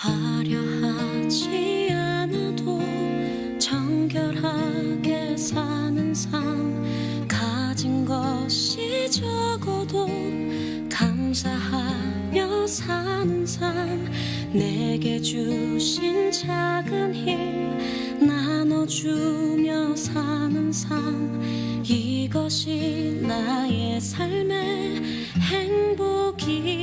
화려하지 않아도 정결하게 사는 삶, 가진 것이 적어도 감사하며 사는 삶, 내게 주신 작은 힘 나눠주며 사는 삶, 이것이 나의 삶의 행복이라오.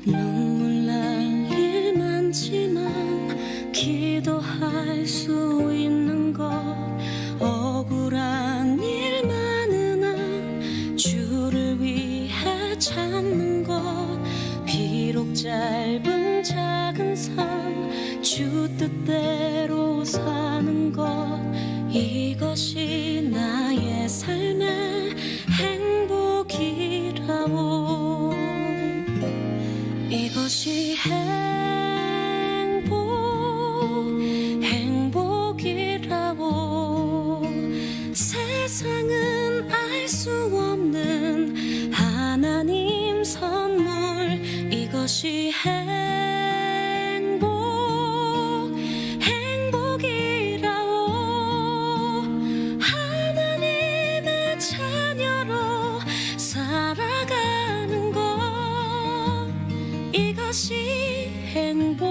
눈물 날 일 많지만 기도할 수 있는 것, 억울한 일 많으나 주를 위해 참는 것, 비록 짧은 작은 삶 주 뜻대로 사는 것, 이것이 나의 삶의 행복이라오. 이것이 행복이라고. 세상은 알 수 없는 하나님 선물, 이것이 행복이라고. 하나님의 자녀로 살아가는 것, 이것이 행복이라고.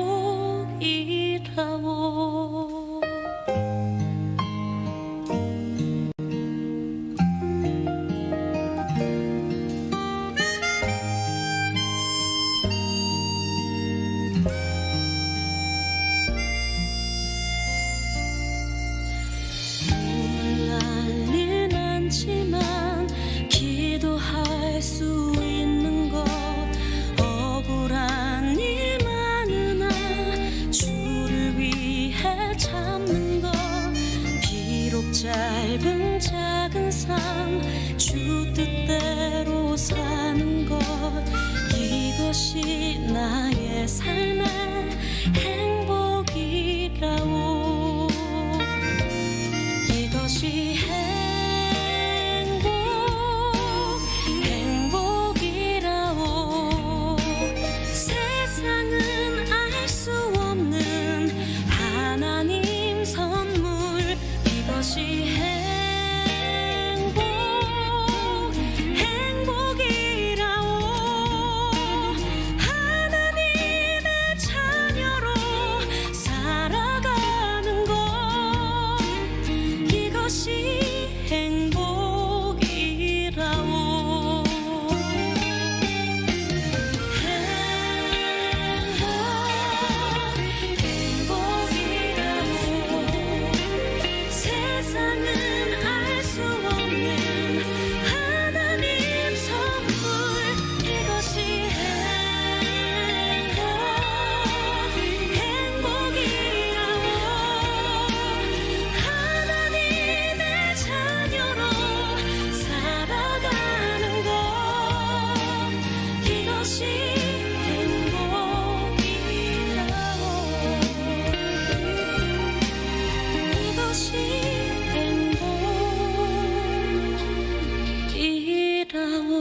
눈물 날 일 많지만 기도할 수 있는 것, 억울한 일 많으나 주를 위해 참는 것, 비록 짧은 작은 삶 주 뜻대로 사는 것, 이것이 나의 삶의 행복이라오. 이것이 행복이라오. 세상은 알 수 없는 하나님 선물, 이것이 행복이라오. 하나님의 자녀로 살아가는 것, 이것이 행복이라오. 행복이라오. 세상은 알 수 없는 하나님 선물, 이것이 행복이라오. 하나님의 자녀로 살아가는 것, 이것이 행복이라오. 이것이 행복이라오.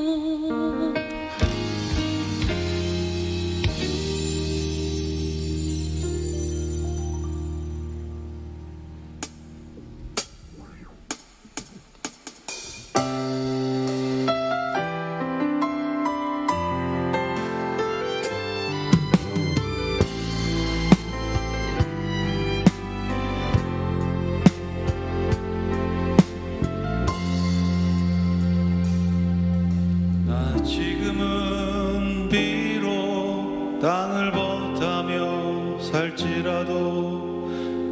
나 지금은 비록 땅을 벗하며 살지라도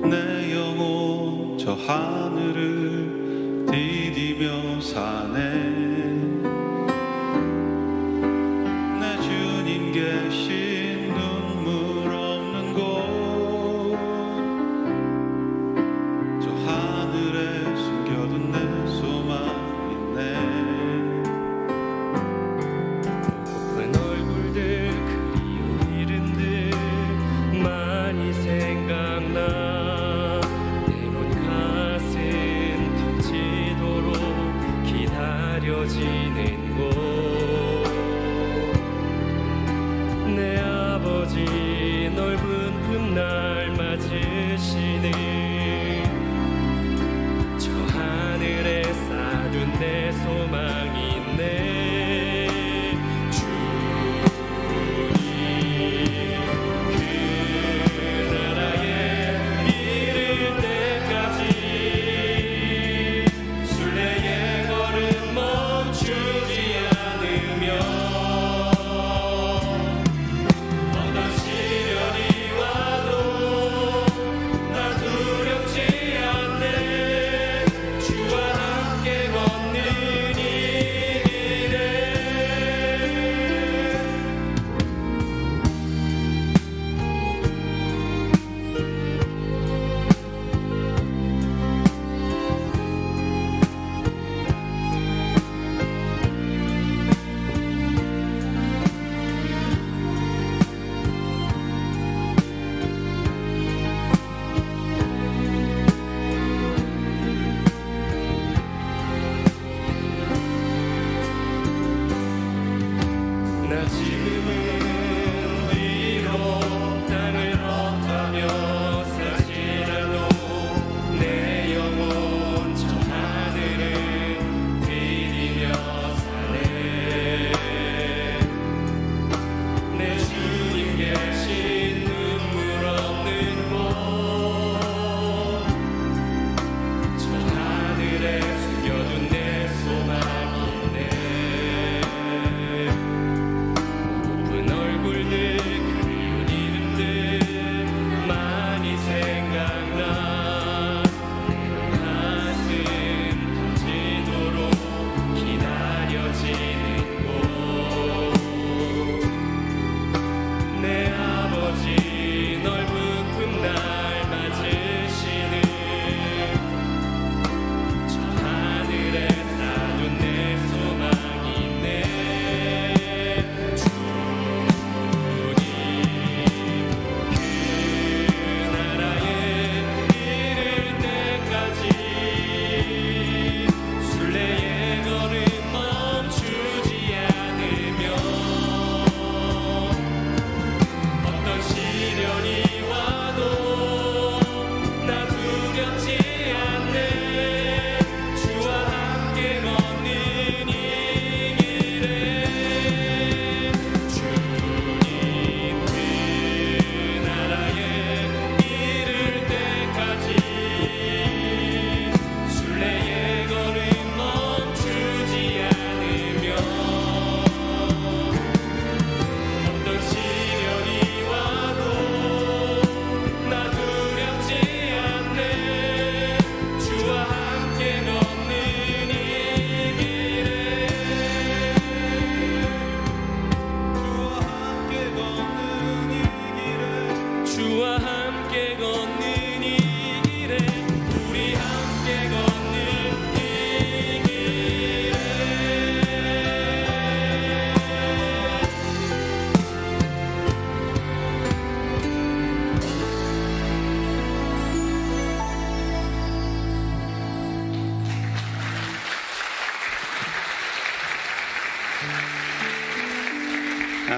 내 영혼 저 하늘을 디디며 사네. 내 주님 계신 눈물 없는 곳, 저 하늘에 숨겨둔 내 소망 있네. 얼굴들 그리운 이름들 많이 생각나. 때론 가슴 터지도록 기다려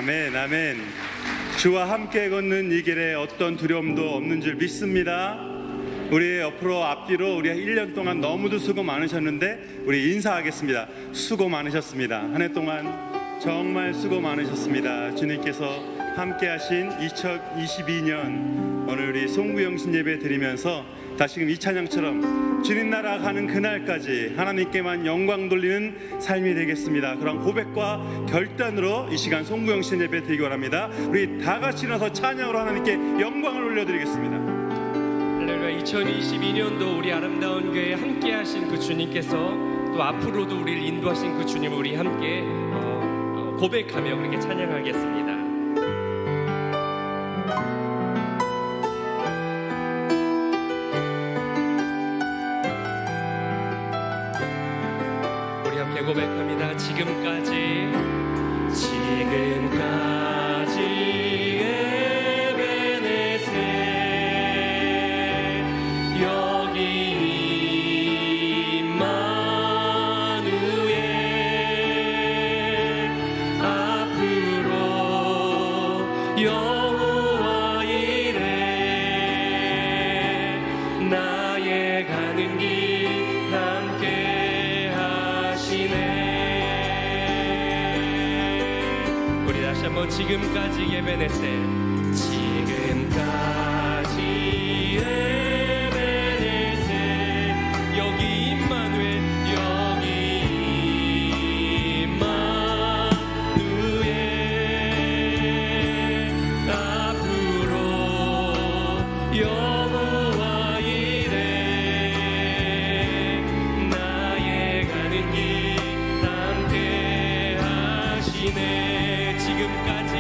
아멘, 아멘. 주와 함께 걷는 이 길에 어떤 두려움도 없는 줄 믿습니다. 우리 옆으로 앞뒤로 우리 1년 동안 너무도 수고 많으셨는데 우리 인사하겠습니다. 수고 많으셨습니다. 한 해 동안 정말 수고 많으셨습니다. 주님께서 함께 하신 2022년 오늘 우리 송구영신 예배 드리면서 다시금 이 찬양처럼 주님 나라 가는 그날까지 하나님께만 영광 돌리는 삶이 되겠습니다. 그런 고백과 결단으로 이 시간 송구영신 예배 드리기 원합니다. 우리 다 같이 일어나서 찬양으로 하나님께 영광을 올려드리겠습니다. 할렐루야. 2022년도 우리 아름다운 교회에 함께 하신 그 주님께서 또 앞으로도 우리를 인도하신 그 주님을 우리 함께 고백하며 그렇게 찬양하겠습니다. 우리 함께 고백합니다. 지금까지 에베네셀 여기 임마누엘 앞으로 여호와 이레 나의 가는 길 함께 하시네. 우리 다시 한번 지금까지 에베네셀 지금까지 에베네셀 여기 임마누엘 여기 임마누엘 앞으로 여호와 이레 나의 가는 길 함께 하시네. 지금까지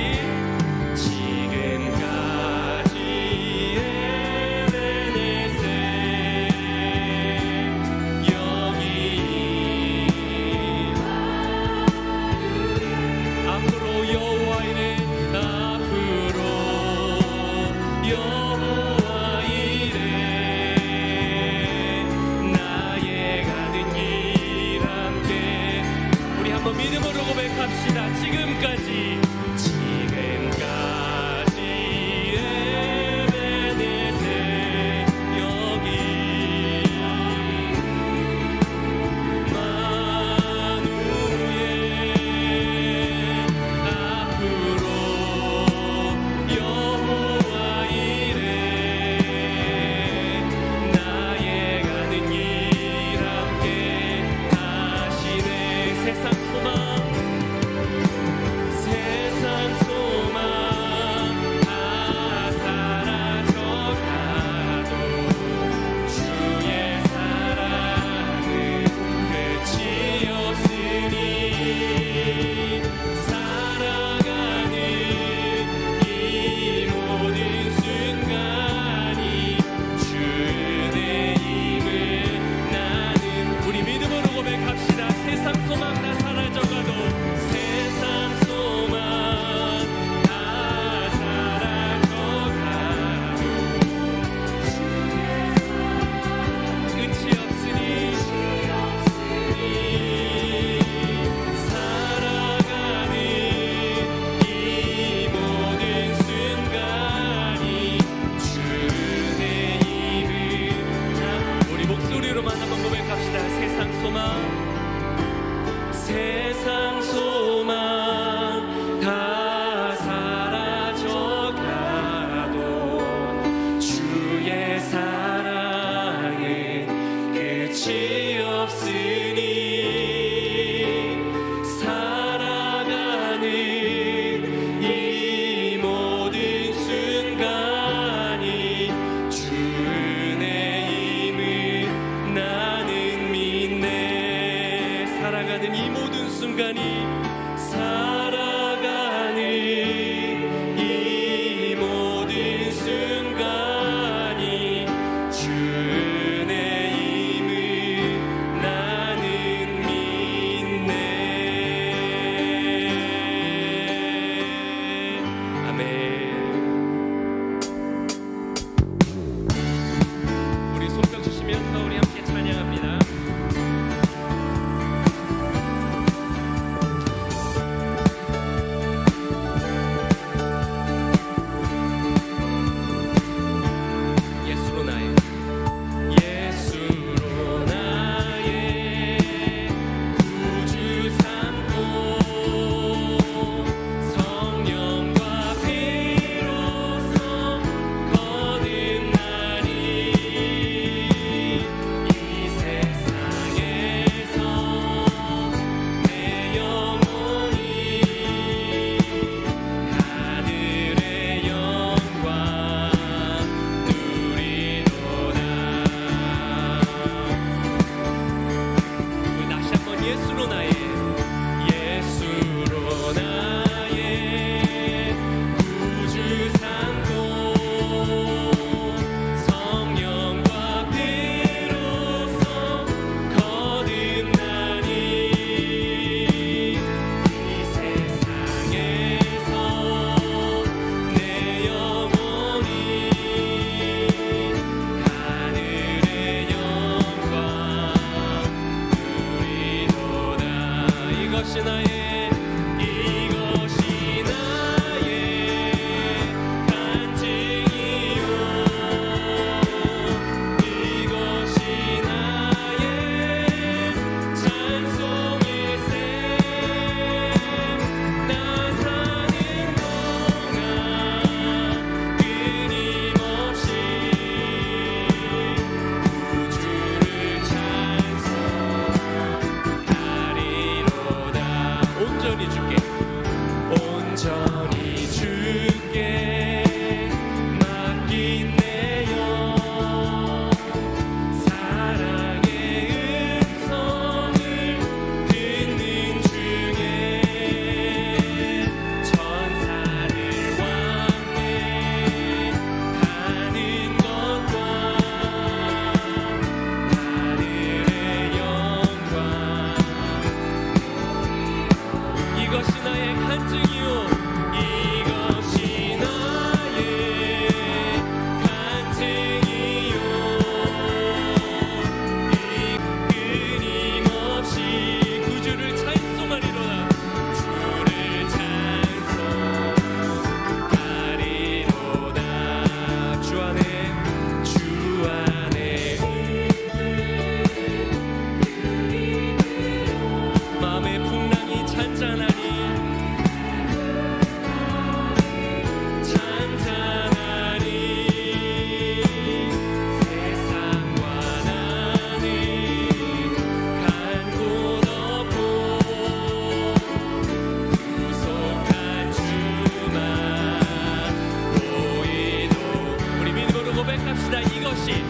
고백합시다. 이것이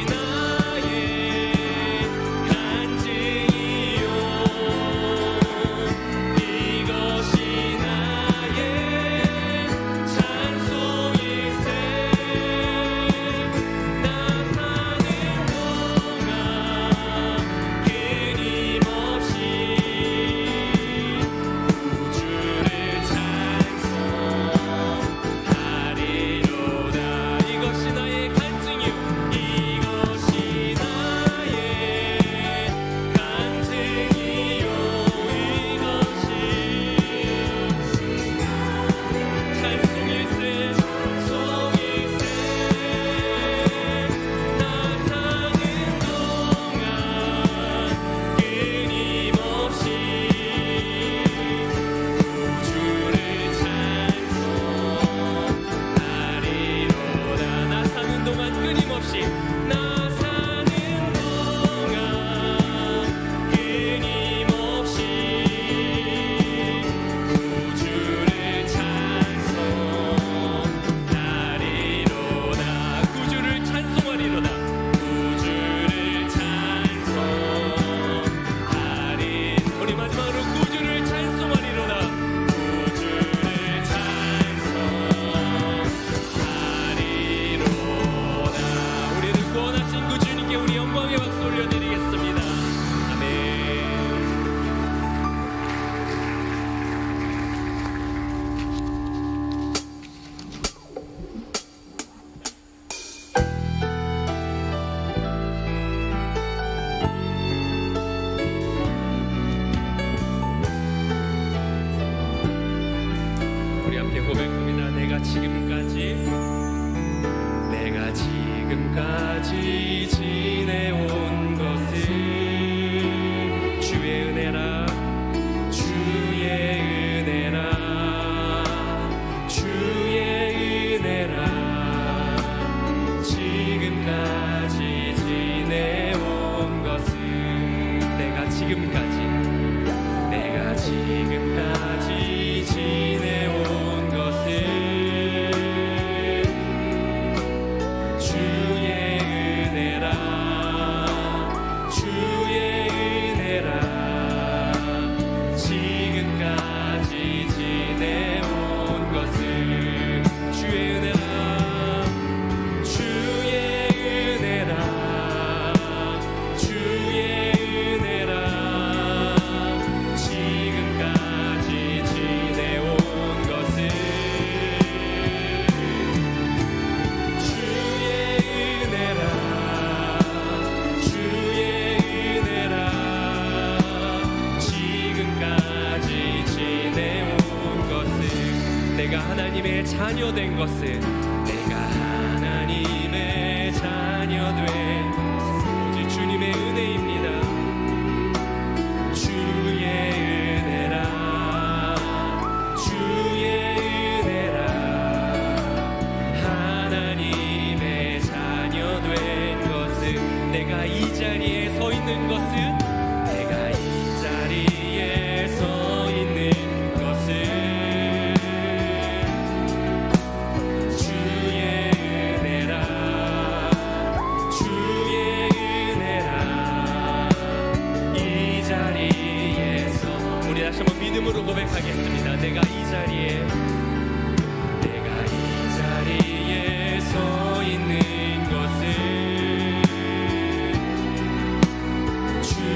나의 간증이요, 이것이 나의 찬송일세. 나 사는 동안 끊임없이 구주를 찬송하리로다. 이것이 나의 간증이요, 이것이 나의 간증이요, 이것이 찬송일세, 찬송일세. 나 사는 동안 끊임없이 구주를 찬송하리로다. 나 사는 동안 끊임없이, 나 사는 동안 끊임없이 구주를 찬송하리로다. 구주를 찬송하리로다. 구주를 찬송하리. 우리 마지막으로 구주를 찬송하리로다. 구주를 찬송하리로다. 우리를 구원하신 그 주님께 우리 영광의 박수 올려드리겠습니다. 아멘. 우리 함께 고백합니다. 내가 지금까지 지내온 것은 주의 은혜라, 주의 은혜라, 주의 은혜라. 지금까지 지내온 것은, 내가 지금까지 지내온 것은 주의 은혜라, 주의 은혜라. 지금까지 지내온 것은 주의 은혜라, 주의 은혜라, 주의 은혜라. 지금까지 지내온 것은 주의 은혜라, 주의 은혜라. 지금까지 지내온 것은, 내가 하나님의 자녀 된 것은, 내가 하나님의 자녀 된 오직 주님의 은혜입니다. 주의 은혜라, 주의 은혜라. 하나님의 자녀 된 것은, 내가 이 자리에 서 있는 것은, 내가 이 자리에 서 있는 것은 주의 은혜라, 주의 은혜라. 이 자리에서 우리 다시 한번 믿음으로 고백하겠습니다. 내가 이 자리에 서 있는 것은 주의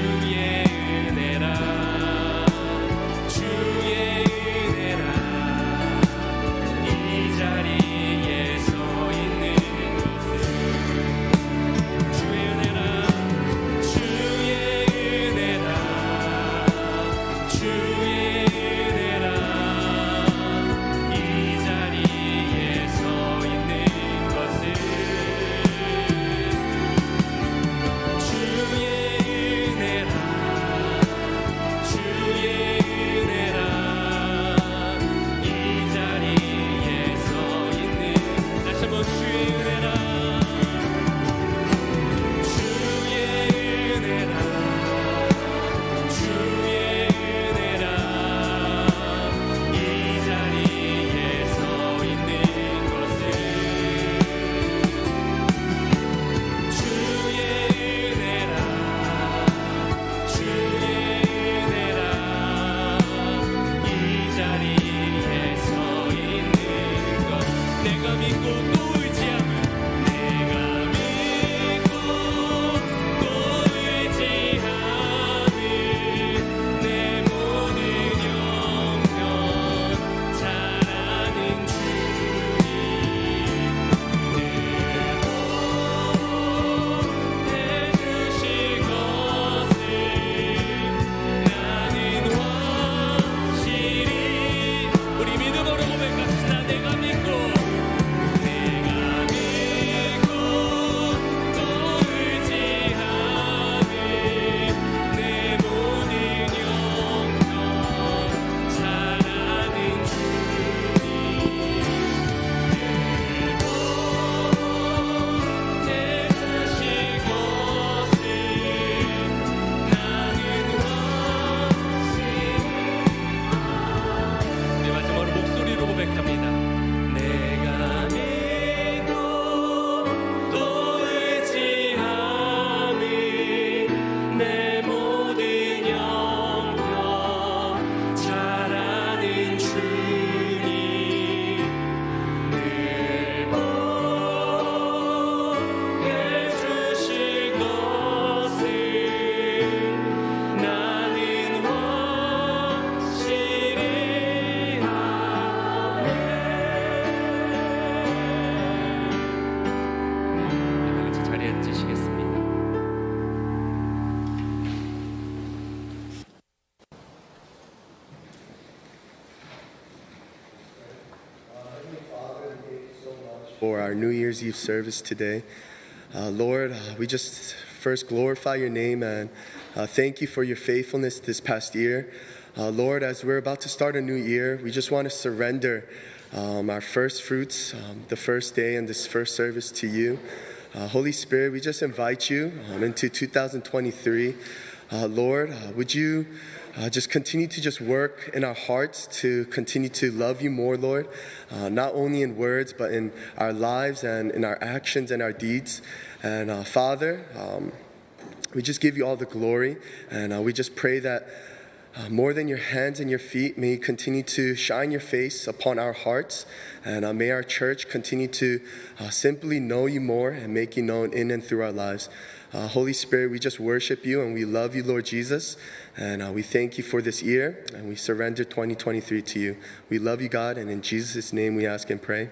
for our New Year's Eve service today. Lord, we just first glorify your name and thank you for your faithfulness this past year. Lord, as we're about to start a new year, we just want to surrender our first fruits, the first day and this first service to you. Holy Spirit, we just invite you into 2023. Lord, would you just continue to just work in our hearts to continue to love you more, Lord, not only in words, but in our lives and in our actions and our deeds. And Father, we just give you all the glory, and we just pray that more than your hands and your feet, may you continue to shine your face upon our hearts, and may our church continue to simply know you more and make you known in and through our lives. Holy Spirit, we just worship you and we love you, Lord Jesus, and we thank you for this year, and we surrender 2023 to you. We love you, God, and in Jesus' name we ask and pray.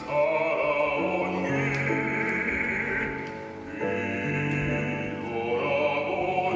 살아온 길 뒤돌아보니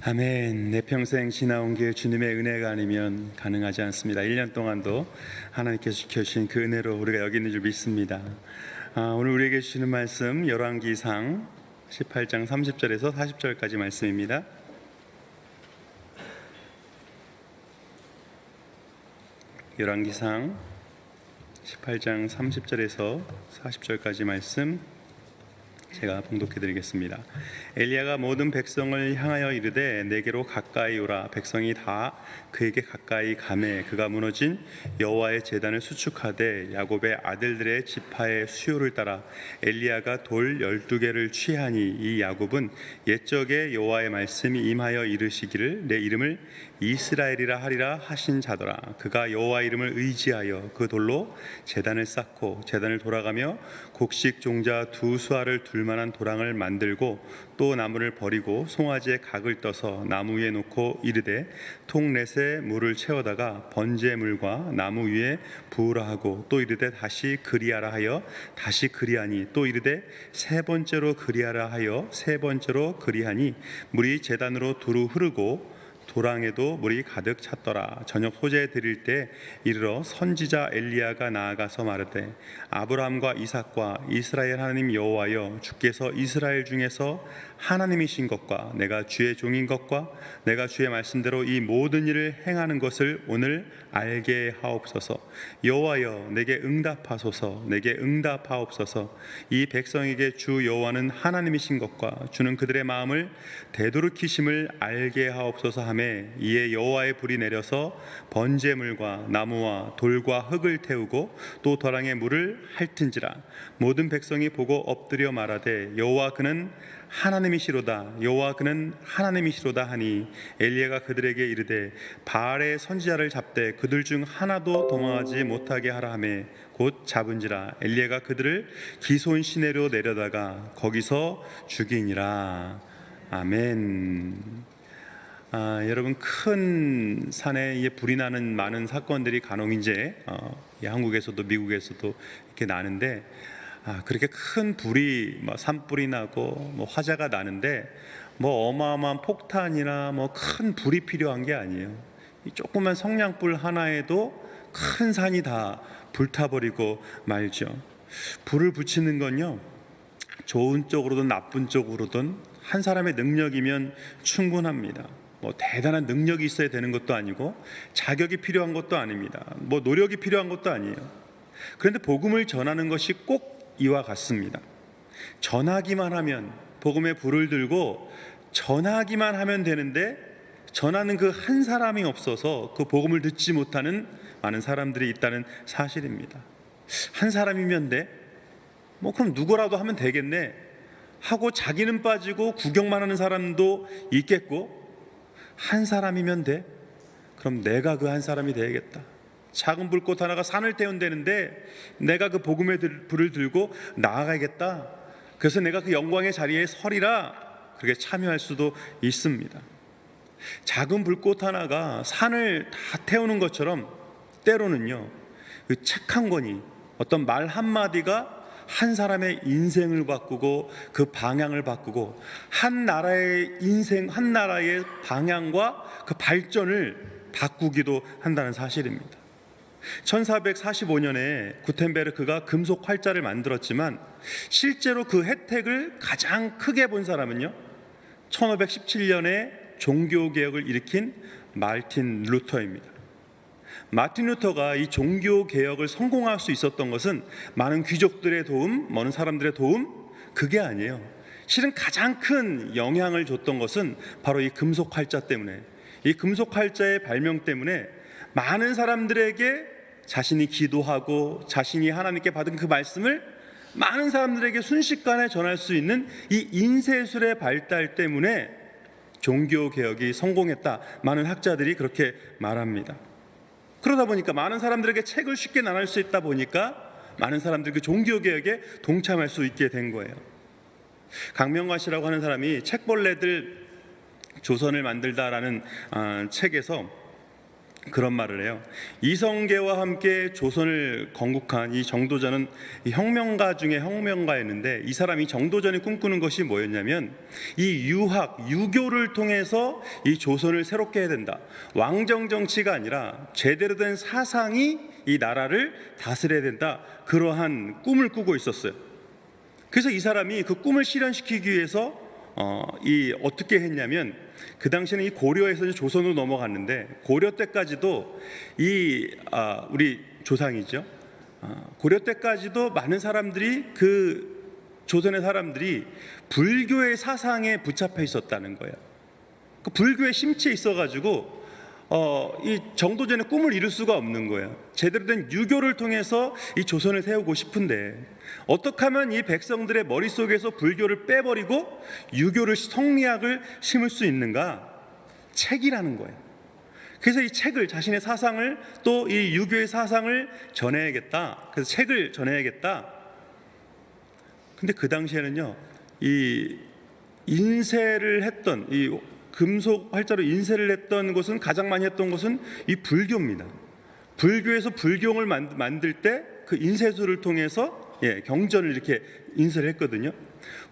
아멘. 내 평생 지나온 길 주님의 은혜가 아니면 가능하지 않습니다. 1년 동안도 하나님께서 지켜주신 그 은혜로 우리가 여기 있는 줄 믿습니다. 오늘 우리에게 주시는 말씀 열왕기상 18장 30절에서 40절까지 말씀입니다. 열왕기상 18장 30절에서 40절까지 말씀 제가 봉독해 드리겠습니다. 엘리야가 모든 백성을 향하여 이르되 내게로 가까이 오라. 백성이 다 그에게 가까이 가매 그가 무너진 여호와의 제단을 수축하되 야곱의 아들들의 지파의 수요를 따라 엘리야가 돌 12개를 취하니 이 야곱은 옛적에 여호와의 말씀이 임하여 이르시기를 내 이름을 이스라엘이라 하리라 하신 자더라. 그가 여호와 이름을 의지하여 그 돌로 제단을 쌓고 제단을 돌아가며 곡식 종자 두 수알을 둘 만한 도랑을 만들고 또 나무를 버리고 송아지의 각을 떠서 나무 위에 놓고 이르되 통넷에 물을 채워다가 번제물과 나무 위에 부으라 하고 또 이르되 다시 그리하라 하여 다시 그리하니 또 이르되 세 번째로 그리하라 하여 세 번째로 그리하니 물이 제단으로 두루 흐르고 도랑에도 물이 가득 찼더라. 저녁 소재 드릴 때 이르러 선지자 엘리야가 나아가서 말하되 아브라함과 이삭과 이스라엘 하나님 여호와여 주께서 이스라엘 중에서 하나님이신 것과 내가 주의 종인 것과 내가 주의 말씀대로 이 모든 일을 행하는 것을 오늘 알게 하옵소서. 여호와여 내게 응답하소서. 내게 응답하옵소서. 이 백성에게 주 여호와는 하나님이신 것과 주는 그들의 마음을 되돌이키심을 알게 하옵소서 하매 이에 여호와의 불이 내려서 번제물과 나무와 돌과 흙을 태우고 또 도랑에 물을 핥은지라. 모든 백성이 보고 엎드려 말하되 여호와 그는 하나님이시로다. 여호와 그는 하나님이시로다 하니 엘리야가 그들에게 이르되 바알의 선지자를 잡되 그들 중 하나도 도망하지 못하게 하라 하매 곧 잡은지라. 엘리야가 그들을 기손 시내로 내려다가 거기서 죽이니라. 아멘. 여러분 큰 산에 불이 나는 많은 사건들이 간혹 이제 한국에서도 미국에서도 이렇게 나는데 그렇게 큰 불이 산불이 나고 화재가 나는데 어마어마한 폭탄이나 큰 불이 필요한 게 아니에요. 이 조그만 성냥불 하나에도 큰 산이 다 불타버리고 말죠. 불을 붙이는 건요 좋은 쪽으로든 나쁜 쪽으로든 한 사람의 능력이면 충분합니다. 대단한 능력이 있어야 되는 것도 아니고 자격이 필요한 것도 아닙니다. 노력이 필요한 것도 아니에요. 그런데 복음을 전하는 것이 꼭 이와 같습니다. 전하기만 하면 복음의 불을 들고 전하기만 하면 되는데 전하는 그 한 사람이 없어서 그 복음을 듣지 못하는 많은 사람들이 있다는 사실입니다. 한 사람이면 돼? 그럼 누구라도 하면 되겠네 하고 자기는 빠지고 구경만 하는 사람도 있겠고 한 사람이면 돼? 그럼 내가 그 한 사람이 되야겠다. 작은 불꽃 하나가 산을 태운다는데 내가 그 복음의 불을 들고 나아가야겠다. 그래서 내가 그 영광의 자리에 서리라 그렇게 참여할 수도 있습니다. 작은 불꽃 하나가 산을 다 태우는 것처럼 때로는요 그 책 한 권이 어떤 말 한마디가 한 사람의 인생을 바꾸고 그 방향을 바꾸고 한 나라의 인생, 한 나라의 방향과 그 발전을 바꾸기도 한다는 사실입니다. 1445년에 구텐베르크가 금속 활자를 만들었지만 실제로 그 혜택을 가장 크게 본 사람은요 1517년에 종교개혁을 일으킨 마르틴 루터입니다. 마틴 루터가 이 종교개혁을 성공할 수 있었던 것은 많은 귀족들의 도움, 많은 사람들의 도움 그게 아니에요. 실은 가장 큰 영향을 줬던 것은 바로 이 금속 활자 때문에 이 금속 활자의 발명 때문에 많은 사람들에게 자신이 기도하고 자신이 하나님께 받은 그 말씀을 많은 사람들에게 순식간에 전할 수 있는 이 인쇄술의 발달 때문에 종교개혁이 성공했다. 많은 학자들이 그렇게 말합니다. 그러다 보니까 많은 사람들에게 책을 쉽게 나눌 수 있다 보니까 많은 사람들이 그 종교개혁에 동참할 수 있게 된 거예요. 강명관 씨라고 하는 사람이 책벌레들 조선을 만들다라는 책에서 그런 말을 해요. 이성계와 함께 조선을 건국한 이 정도전은 이 혁명가 중에 혁명가였는데, 이 사람이 정도전이 꿈꾸는 것이 뭐였냐면 이 유학, 유교를 통해서 이 조선을 새롭게 해야 된다. 왕정 정치가 아니라 제대로 된 사상이 이 나라를 다스려야 된다. 그러한 꿈을 꾸고 있었어요. 그래서 이 사람이 그 꿈을 실현시키기 위해서 어떻게 했냐면, 그 당시에는 이 고려에서 이제 조선으로 넘어갔는데, 고려 때까지도 우리 조상이죠. 고려 때까지도 많은 사람들이, 그 조선의 사람들이 불교의 사상에 붙잡혀 있었다는 거예요. 그 불교에 심취해 있어가지고 이 정도전의 꿈을 이룰 수가 없는 거예요. 제대로 된 유교를 통해서 이 조선을 세우고 싶은데, 어떻게 하면 이 백성들의 머릿속에서 불교를 빼버리고 유교를, 성리학을 심을 수 있는가? 책이라는 거예요. 그래서 이 책을, 자신의 사상을, 또 이 유교의 사상을 전해야겠다. 그래서 책을 전해야겠다. 근데 그 당시에는요, 이 인쇄를 했던, 이 금속 활자로 인쇄를 했던 곳은, 가장 많이 했던 곳은 이 불교입니다. 불교에서 불경을 만들 때 그 인쇄술을 통해서 경전을 이렇게 인쇄를 했거든요.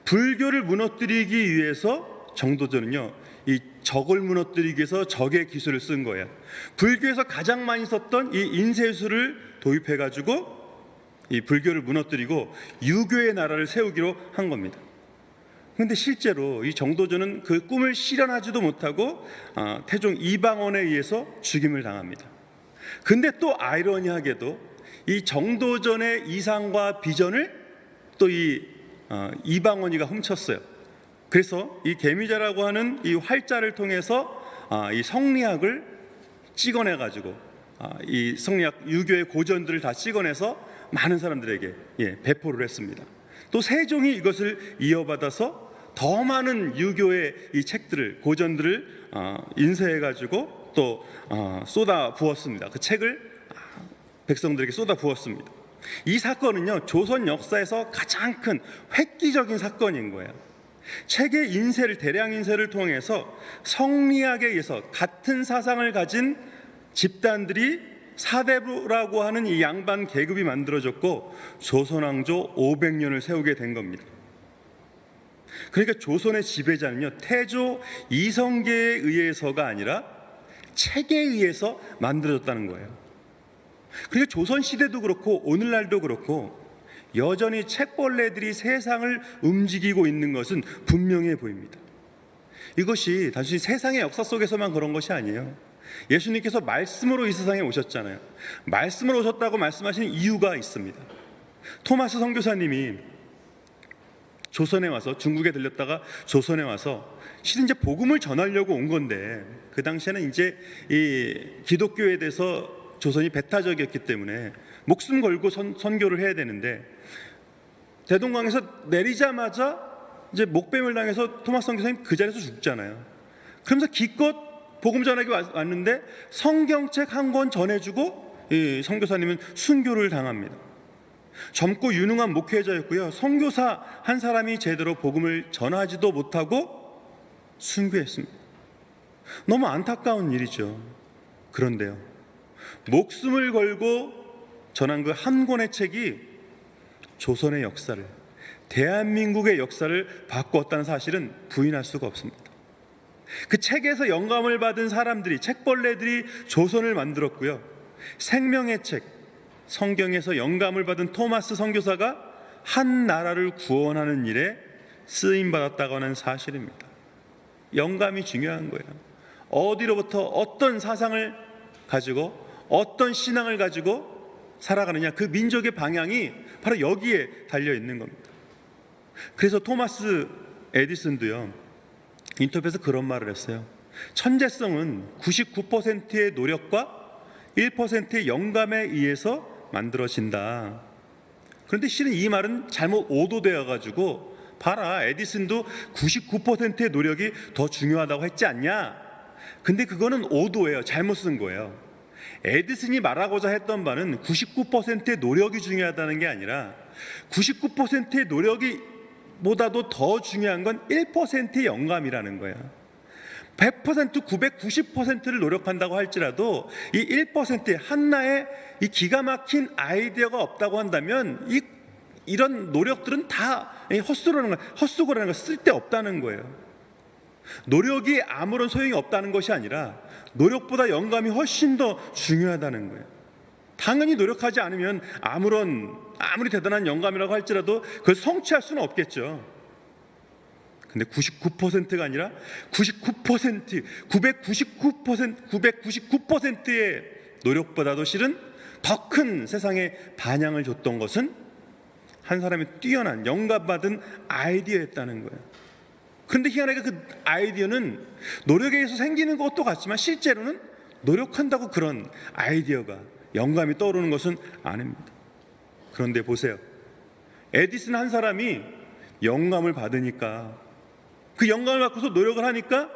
불교를 무너뜨리기 위해서 정도전은요, 이 적을 무너뜨리기 위해서 적의 기술을 쓴 거예요. 불교에서 가장 많이 썼던 이 인쇄술을 도입해가지고 이 불교를 무너뜨리고 유교의 나라를 세우기로 한 겁니다. 그런데 실제로 이 정도전은 그 꿈을 실현하지도 못하고 태종 이방원에 의해서 죽임을 당합니다. 근데 또 아이러니하게도 이 정도전의 이상과 비전을 또 이 이방원이가 훔쳤어요. 그래서 이 개미자라고 하는 이 활자를 통해서 이 성리학을 찍어내가지고 이 성리학, 유교의 고전들을 다 찍어내서 많은 사람들에게 배포를 했습니다. 또 세종이 이것을 이어받아서 더 많은 유교의 이 책들을, 고전들을 인쇄해가지고 또 쏟아 부었습니다. 그 책을 백성들에게 쏟아 부었습니다. 이 사건은요, 조선 역사에서 가장 큰 획기적인 사건인 거예요. 책의 인쇄를, 대량 인쇄를 통해서 성리학에 의해서 같은 사상을 가진 집단들이 사대부라고 하는 이 양반 계급이 만들어졌고, 조선왕조 500년을 세우게 된 겁니다. 그러니까 조선의 지배자는요, 태조 이성계에 의해서가 아니라 책에 의해서 만들어졌다는 거예요. 그러니까 조선시대도 그렇고 오늘날도 그렇고 여전히 책벌레들이 세상을 움직이고 있는 것은 분명해 보입니다. 이것이 단순히 세상의 역사 속에서만 그런 것이 아니에요. 예수님께서 말씀으로 이 세상에 오셨잖아요. 말씀으로 오셨다고 말씀하신 이유가 있습니다. 토마스 선교사님이 조선에 와서, 중국에 들렸다가 조선에 와서 실은 이제 복음을 전하려고 온 건데, 그 당시에는 이제 이 기독교에 대해서 조선이 배타적이었기 때문에 목숨 걸고 선교를 해야 되는데, 대동강에서 내리자마자 이제 목뱀을 당해서 토마스 선교사님 그 자리에서 죽잖아요. 그러면서 기껏 복음 전하기 왔는데 성경책 한 권 전해주고 이 선교사님은 순교를 당합니다. 젊고 유능한 목회자였고요, 선교사 한 사람이 제대로 복음을 전하지도 못하고 순교했습니다. 너무 안타까운 일이죠. 그런데요, 목숨을 걸고 전한 그 한 권의 책이 조선의 역사를, 대한민국의 역사를 바꾸었다는 사실은 부인할 수가 없습니다. 그 책에서 영감을 받은 사람들이, 책벌레들이 조선을 만들었고요, 생명의 책, 성경에서 영감을 받은 토마스 선교사가 한 나라를 구원하는 일에 쓰임받았다고 하는 사실입니다. 영감이 중요한 거예요. 어디로부터 어떤 사상을 가지고 어떤 신앙을 가지고 살아가느냐, 그 민족의 방향이 바로 여기에 달려 있는 겁니다. 그래서 토마스 에디슨도요, 인터뷰에서 그런 말을 했어요. 천재성은 99%의 노력과 1%의 영감에 의해서 만들어진다. 그런데 실은 이 말은 잘못 오도되어 가지고, 봐라, 에디슨도 99%의 노력이 더 중요하다고 했지 않냐? 근데 그거는 오도예요. 잘못 쓴 거예요. 에디슨이 말하고자 했던 바는 99%의 노력이 중요하다는 게 아니라 99%의 노력이 보다도 더 중요한 건 1%의 영감이라는 거야. 100%, 990%를 노력한다고 할지라도 이 1%의 한나의 이 기가 막힌 아이디어가 없다고 한다면 이런 노력들은 다 헛수고라는 거, 쓸데없다는 거예요. 노력이 아무런 소용이 없다는 것이 아니라 노력보다 영감이 훨씬 더 중요하다는 거예요. 당연히 노력하지 않으면 아무리 대단한 영감이라고 할지라도 그걸 성취할 수는 없겠죠. 근데 99%가 아니라 999%의 노력보다도 실은 더 큰 세상에 반향을 줬던 것은 한 사람의 뛰어난 영감받은 아이디어였다는 거예요. 그런데 희한하게 그 아이디어는 노력에 의해서 생기는 것도 같지만 실제로는 노력한다고 그런 아이디어가 영감이 떠오르는 것은 아닙니다. 그런데 보세요. 에디슨 한 사람이 영감을 받으니까 그 영감을 받고서 노력을 하니까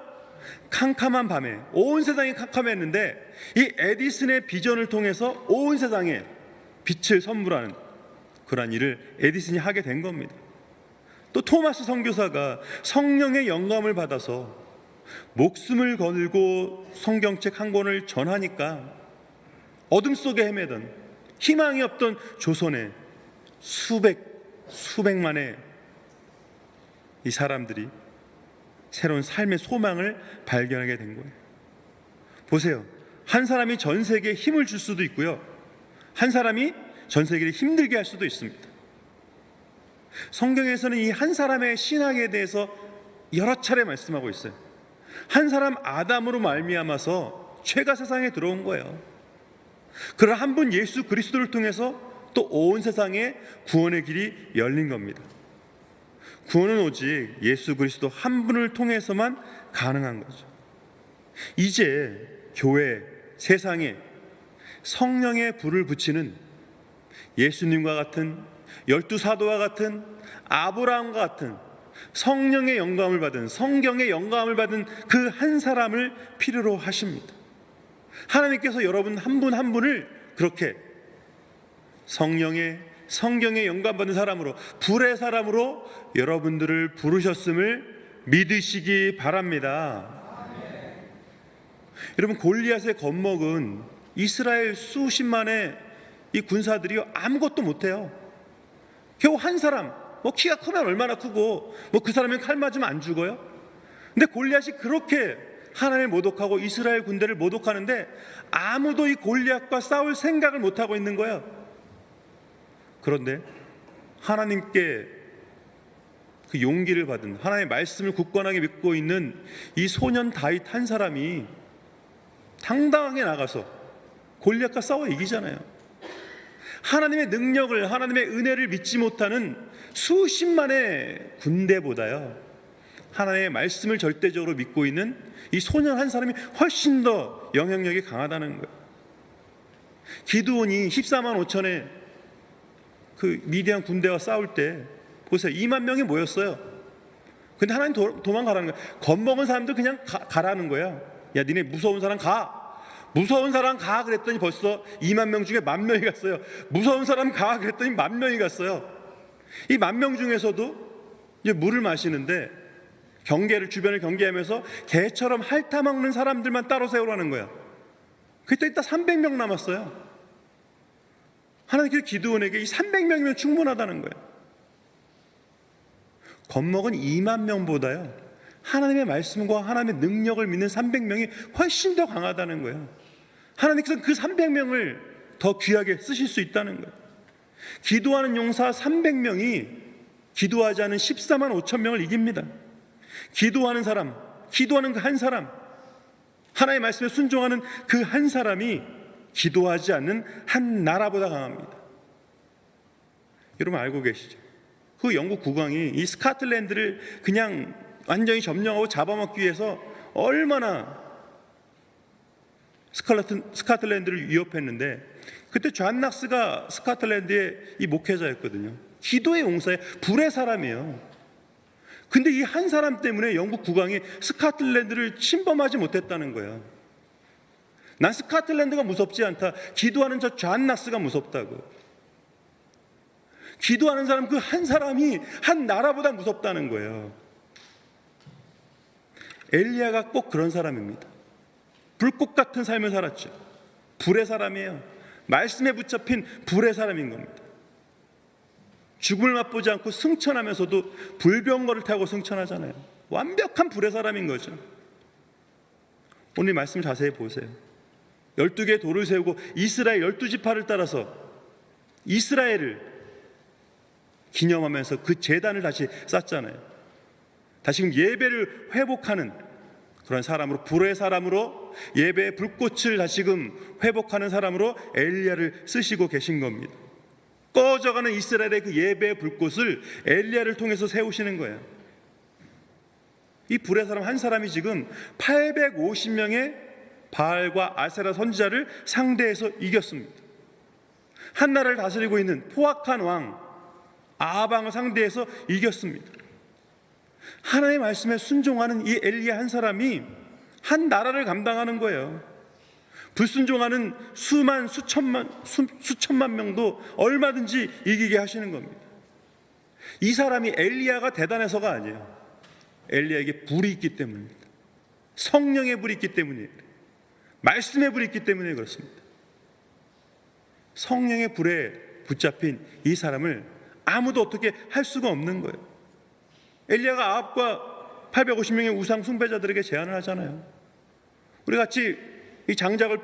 캄캄한 밤에 온 세상이 캄캄했는데 이 에디슨의 비전을 통해서 온 세상에 빛을 선물하는 그러한 일을 에디슨이 하게 된 겁니다. 또 토마스 선교사가 성령의 영감을 받아서 목숨을 걸고 성경책 한 권을 전하니까 어둠 속에 헤매던 희망이 없던 조선의 수백만의 이 사람들이 새로운 삶의 소망을 발견하게 된 거예요. 보세요. 한 사람이 전 세계에 힘을 줄 수도 있고요. 한 사람이 전 세계를 힘들게 할 수도 있습니다. 성경에서는 이 한 사람의 신앙에 대해서 여러 차례 말씀하고 있어요. 한 사람 아담으로 말미암아서 죄가 세상에 들어온 거예요. 그러나 한 분 예수 그리스도를 통해서 또 온 세상에 구원의 길이 열린 겁니다. 구원은 오직 예수 그리스도 한 분을 통해서만 가능한 거죠. 이제 교회, 세상에 성령의 불을 붙이는 예수님과 같은 12사도와 같은 아브라함과 같은 성령의 영감을 받은, 성경의 영감을 받은 그 한 사람을 필요로 하십니다. 하나님께서 여러분 한 분 한 분을 그렇게 성경의 영감받은 사람으로, 불의 사람으로 여러분들을 부르셨음을 믿으시기 바랍니다. 여러분, 골리앗의 겁먹은 이스라엘 수십만의 이 군사들이 아무것도 못해요. 겨우 한 사람, 키가 크면 얼마나 크고 그 사람은 칼 맞으면 안 죽어요? 근데 골리앗이 그렇게 하나님을 모독하고 이스라엘 군대를 모독하는데 아무도 이 골리앗과 싸울 생각을 못하고 있는 거예요. 그런데 하나님께 그 용기를 받은, 하나님의 말씀을 굳건하게 믿고 있는 이 소년 다윗 한 사람이 당당하게 나가서 골리앗과 싸워 이기잖아요. 하나님의 능력을, 하나님의 은혜를 믿지 못하는 수십만의 군대보다요, 하나님의 말씀을 절대적으로 믿고 있는 이 소년 한 사람이 훨씬 더 영향력이 강하다는 거예요. 기드온이 14만 5천의 그 미디안 군대와 싸울 때 보세요. 2만 명이 모였어요. 근데 하나님 도망가라는 거예요. 겁먹은 사람들 그냥 가라는 거야. 야, 니네 무서운 사람 가. 무서운 사람 가 그랬더니 벌써 2만 명 중에 1만 명이 갔어요. 무서운 사람 가 그랬더니 1만 명이 갔어요. 이 1만 명 중에서도 이제 물을 마시는데 주변을 경계하면서 개처럼 핥아먹는 사람들만 따로 세우라는 거야. 그때 이따 300명 남았어요. 하나님께서 기드온에게 이 300명이면 충분하다는 거예요. 겁먹은 2만 명보다요, 하나님의 말씀과 하나님의 능력을 믿는 300명이 훨씬 더 강하다는 거예요. 하나님께서는 그 300명을 더 귀하게 쓰실 수 있다는 거예요. 기도하는 용사 300명이 기도하지 않은 14만 5천 명을 이깁니다. 기도하는 사람, 기도하는 그 한 사람, 하나님의 말씀에 순종하는 그 한 사람이 기도하지 않는 한 나라보다 강합니다. 여러분 알고 계시죠? 그 영국 국왕이 이 스코틀랜드를 그냥 완전히 점령하고 잡아먹기 위해서 얼마나 스코틀랜드를 위협했는데, 그때 존 낙스가 스코틀랜드의 이 목회자였거든요. 기도의 용사의 불의 사람이에요. 근데 이 한 사람 때문에 영국 국왕이 스코틀랜드를 침범하지 못했다는 거예요. 난 스코틀랜드가 무섭지 않다. 기도하는 저 존 낙스가 무섭다고. 기도하는 사람 그 한 사람이 한 나라보다 무섭다는 거예요. 엘리야가 꼭 그런 사람입니다. 불꽃 같은 삶을 살았죠. 불의 사람이에요. 말씀에 붙잡힌 불의 사람인 겁니다. 죽음을 맛보지 않고 승천하면서도 불병거를 타고 승천하잖아요. 완벽한 불의 사람인 거죠. 오늘 말씀 자세히 보세요. 12개의 돌을 세우고 이스라엘 12지파를 따라서 이스라엘을 기념하면서 그 제단을 다시 쌓잖아요. 다시금 예배를 회복하는 그런 사람으로, 불의 사람으로, 예배의 불꽃을 다시금 회복하는 사람으로 엘리야를 쓰시고 계신 겁니다. 꺼져가는 이스라엘의 그 예배의 불꽃을 엘리야를 통해서 세우시는 거예요. 이 불의 사람 한 사람이 지금 850명의 바알과 아세라 선지자를 상대해서 이겼습니다. 한 나라를 다스리고 있는 포악한 왕 아합왕을 상대해서 이겼습니다. 하나님의 말씀에 순종하는 이 엘리야 한 사람이 한 나라를 감당하는 거예요. 불순종하는 수천만 명도 얼마든지 이기게 하시는 겁니다. 이 사람이 엘리야가 대단해서가 아니에요. 엘리야에게 불이 있기 때문입니다. 성령의 불이 있기 때문이에요. 말씀의 불이 있기 때문에 그렇습니다. 성령의 불에 붙잡힌 이 사람을 아무도 어떻게 할 수가 없는 거예요. 엘리야가 아합과 850명의 우상 숭배자들에게 제안을 하잖아요. 우리 같이 이 장작을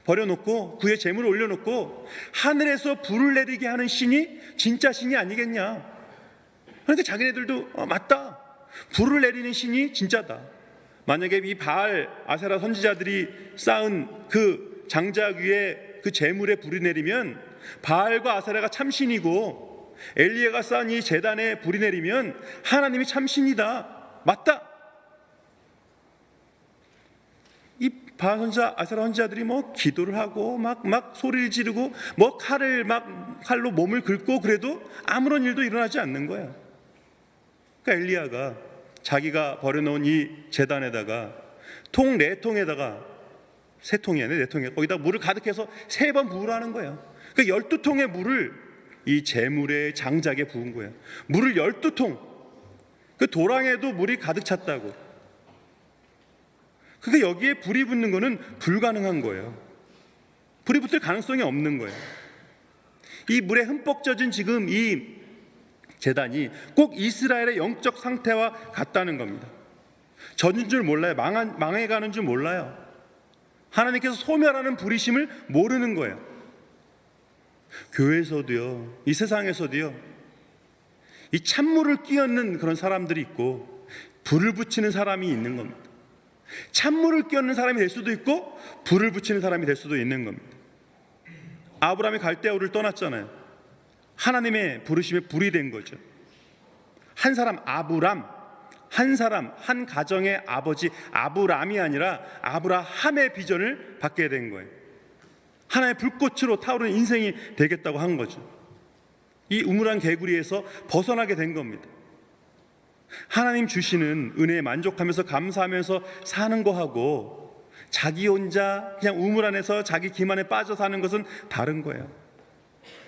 버려놓고 그의 재물을 올려놓고 하늘에서 불을 내리게 하는 신이 진짜 신이 아니겠냐. 그러니까 자기네들도 맞다. 불을 내리는 신이 진짜다. 만약에 이 바알 아세라 선지자들이 쌓은 그 장작 위에 그 재물에 불이 내리면 바알과 아세라가 참신이고 엘리야가 쌓은 이 제단에 불이 내리면 하나님이 참신이다. 맞다. 이 바알 선지자, 아세라 선지자들이 뭐 기도를 하고 막 소리를 지르고 뭐 칼로 몸을 긁고 그래도 아무런 일도 일어나지 않는 거야. 그러니까 엘리야가 자기가 버려놓은 이 제단에다가 통 4통에다가 3통이 아니라 4통에 거기다 물을 가득해서 3번 부으라는 거예요. 그러니까 12통의 물을 이 재물의 장작에 부은 거예요. 물을 12통. 그 도랑에도 물이 가득 찼다고. 그러니까 여기에 불이 붙는 거는 불가능한 거예요. 불이 붙을 가능성이 없는 거예요. 이 물에 흠뻑 젖은 지금 이 제단이 꼭 이스라엘의 영적 상태와 같다는 겁니다. 젖은 줄 몰라요. 망해가는 줄 몰라요. 하나님께서 소멸하는 불이심을 모르는 거예요. 교회에서도요, 이 세상에서도요, 이 찬물을 끼얹는 그런 사람들이 있고 불을 붙이는 사람이 있는 겁니다. 찬물을 끼얹는 사람이 될 수도 있고 불을 붙이는 사람이 될 수도 있는 겁니다. 아브라함이 갈대아우를 떠났잖아요. 하나님의 부르심에 불이 된 거죠. 한 사람 아브람, 한 가정의 아버지 아브람이 아니라 아브라함의 비전을 받게 된 거예요. 하나의 불꽃으로 타오르는 인생이 되겠다고 한 거죠. 이 우물한 개구리에서 벗어나게 된 겁니다. 하나님 주시는 은혜에 만족하면서 감사하면서 사는 거하고 자기 혼자 그냥 우물 안에서 자기 기만에 빠져 사는 것은 다른 거예요.